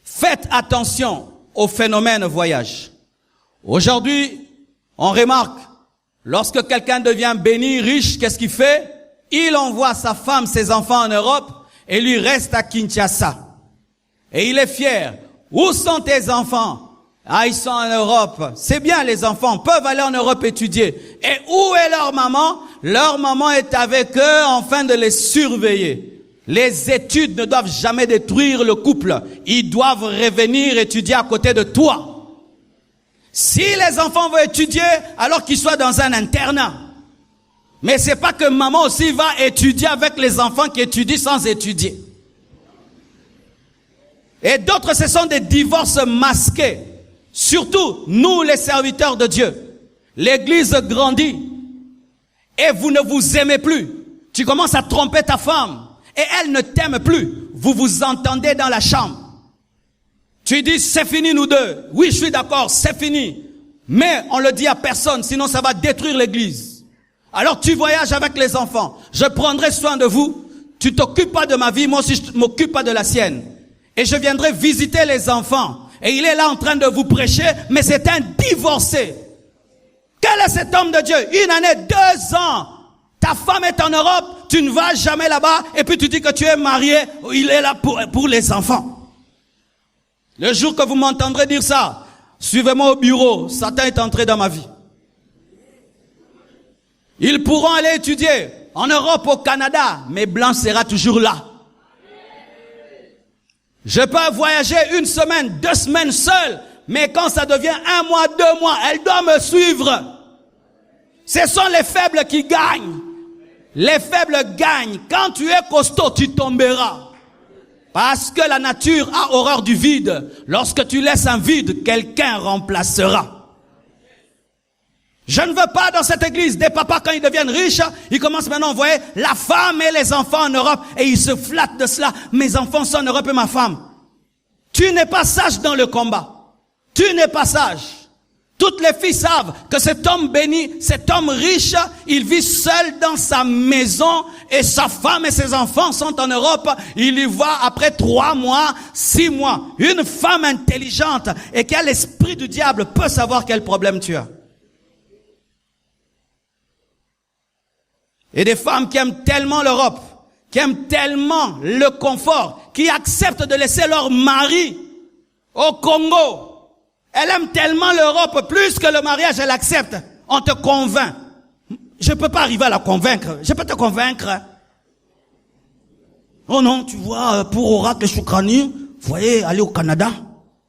faites attention au phénomène voyage. Aujourd'hui, on remarque, lorsque quelqu'un devient béni, riche, qu'est-ce qu'il fait? Il envoie sa femme, ses enfants en Europe et lui reste à Kinshasa. Et il est fier. Où sont tes enfants? Ah, ils sont en Europe. C'est bien, les enfants peuvent aller en Europe étudier. Et où est leur maman? Leur maman est avec eux afin de les surveiller. Les études ne doivent jamais détruire le couple. Ils doivent revenir étudier à côté de toi. Si les enfants veulent étudier, alors qu'ils soient dans un internat. Mais c'est pas que maman aussi va étudier avec les enfants qui étudient sans étudier. Et d'autres, ce sont des divorces masqués. Surtout, nous les serviteurs de Dieu. L'église grandit. Et vous ne vous aimez plus. Tu commences à tromper ta femme. Et elle ne t'aime plus. Vous vous entendez dans la chambre. Tu dis, c'est fini nous deux. Oui, je suis d'accord, c'est fini. Mais on le dit à personne, sinon ça va détruire l'église. Alors tu voyages avec les enfants. Je prendrai soin de vous. Tu t'occupes pas de ma vie, moi aussi je m'occupe pas de la sienne. Et je viendrai visiter les enfants. Et il est là en train de vous prêcher, mais c'est un divorcé. Quel est cet homme de Dieu? 1 année, 2 ans. Ta femme est en Europe, tu ne vas jamais là-bas, et puis tu dis que tu es marié, il est là pour les enfants. Le jour que vous m'entendrez dire ça, suivez-moi au bureau, Satan est entré dans ma vie. Ils pourront aller étudier en Europe, au Canada, mais Blanche sera toujours là. Je peux voyager 1 semaine, 2 semaines seul, mais quand ça devient 1 mois, 2 mois, elle doit me suivre. Ce sont les faibles qui gagnent. Les faibles gagnent. Quand tu es costaud, tu tomberas. Parce que la nature a horreur du vide. Lorsque tu laisses un vide, quelqu'un remplacera. Je ne veux pas dans cette église des papas quand ils deviennent riches, ils commencent maintenant à envoyer la femme et les enfants en Europe et ils se flattent de cela. Mes enfants sont en Europe et ma femme. Tu n'es pas sage dans le combat. Tu n'es pas sage. Toutes les filles savent que cet homme béni, cet homme riche, il vit seul dans sa maison et sa femme et ses enfants sont en Europe. Il y va après 3 mois, 6 mois. Une femme intelligente et qui a l'esprit du diable peut savoir quel problème tu as. Et des femmes qui aiment tellement l'Europe, qui aiment tellement le confort, qui acceptent de laisser leur mari au Congo. Elle aime tellement l'Europe, plus que le mariage, elle accepte. On te convainc. Je peux pas arriver à la convaincre. Je peux te convaincre. Oh non, tu vois, pour Oracle Choukrani, vous voyez, aller au Canada.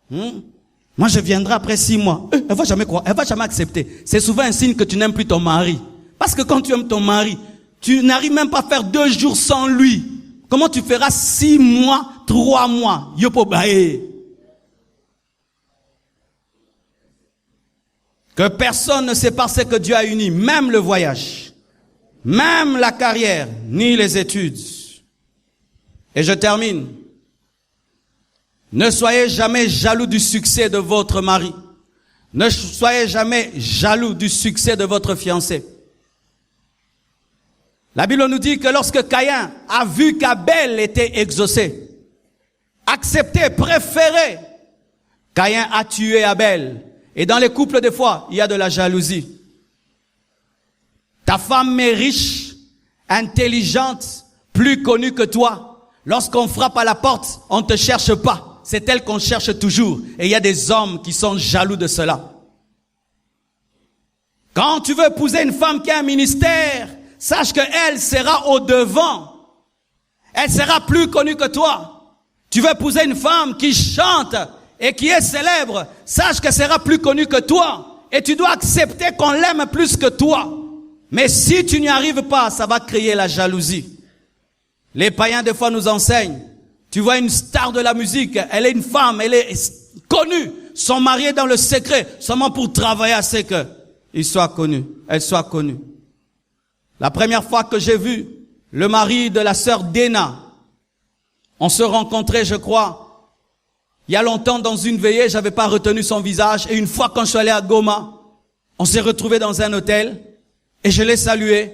Moi, je viendrai après 6 mois. Elle va jamais croire, elle va jamais accepter. C'est souvent un signe que tu n'aimes plus ton mari. Parce que quand tu aimes ton mari, tu n'arrives même pas à faire 2 jours sans lui. Comment tu feras 6 mois, 3 mois? Yopo bae. Que personne ne sépare ce que Dieu a uni, même le voyage, même la carrière, ni les études. Et je termine. Ne soyez jamais jaloux du succès de votre mari. Ne soyez jamais jaloux du succès de votre fiancé. La Bible nous dit que lorsque Caïn a vu qu'Abel était exaucé, accepté, préféré, Caïn a tué Abel. Et dans les couples, des fois, il y a de la jalousie. Ta femme est riche, intelligente, plus connue que toi. Lorsqu'on frappe à la porte, on ne te cherche pas. C'est elle qu'on cherche toujours. Et il y a des hommes qui sont jaloux de cela. Quand tu veux épouser une femme qui a un ministère, sache qu'elle sera au devant. Elle sera plus connue que toi. Tu veux épouser une femme qui chante et qui est célèbre, sache qu'elle sera plus connue que toi. Et tu dois accepter qu'on l'aime plus que toi. Mais si tu n'y arrives pas, ça va créer la jalousie. Les païens, des fois, nous enseignent. Tu vois une star de la musique, elle est une femme, elle est connue. Son mari est dans le secret, seulement pour travailler à ce qu'il soit connu, elle soit connue. La première fois que j'ai vu le mari de la sœur Dena, on se rencontrait, je crois, il y a longtemps dans une veillée, j'avais pas retenu son visage. Et une fois quand je suis allé à Goma, on s'est retrouvés dans un hôtel et je l'ai salué.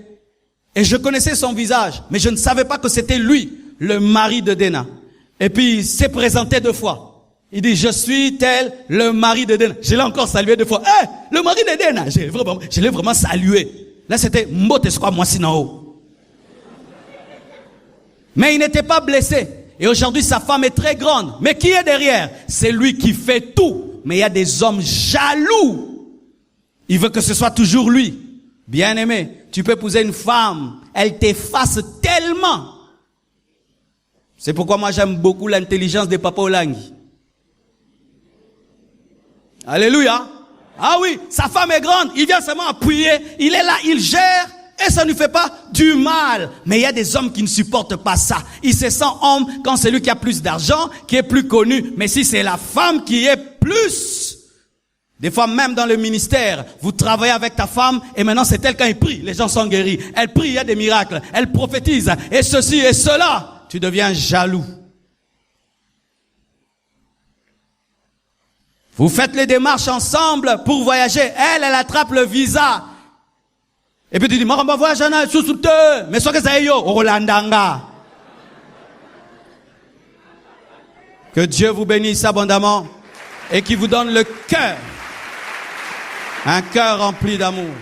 Et je connaissais son visage, mais je ne savais pas que c'était lui, le mari de Dena. Et puis, il s'est présenté 2 fois. Il dit, je suis tel, le mari de Dena. Je l'ai encore salué 2 fois. Le mari de Dena. Je l'ai vraiment salué. Là, c'était Mbote Skwa Mwasinao. Mais il n'était pas blessé. Et aujourd'hui, sa femme est très grande. Mais qui est derrière? C'est lui qui fait tout. Mais il y a des hommes jaloux. Il veut que ce soit toujours lui. Bien aimé, tu peux épouser une femme, elle t'efface tellement. C'est pourquoi moi j'aime beaucoup l'intelligence de Papa Olangi. Alléluia. Ah oui, sa femme est grande, il vient seulement appuyer, il est là, il gère, et ça ne fait pas du mal. Mais il y a des hommes qui ne supportent pas ça. Il se sent homme quand c'est lui qui a plus d'argent, qui est plus connu. Mais si c'est la femme qui est plus... Des fois, même dans le ministère, vous travaillez avec ta femme et maintenant c'est elle quand il prie, les gens sont guéris. Elle prie, il y a des miracles. Elle prophétise et ceci et cela. Tu deviens jaloux. Vous faites les démarches ensemble pour voyager. Elle attrape le visa. Et puis tu dis, moi, on va voyager mais ce que c'est yo, Rolandanga. Que Dieu vous bénisse abondamment et qu'il vous donne le cœur. Un cœur rempli d'amour.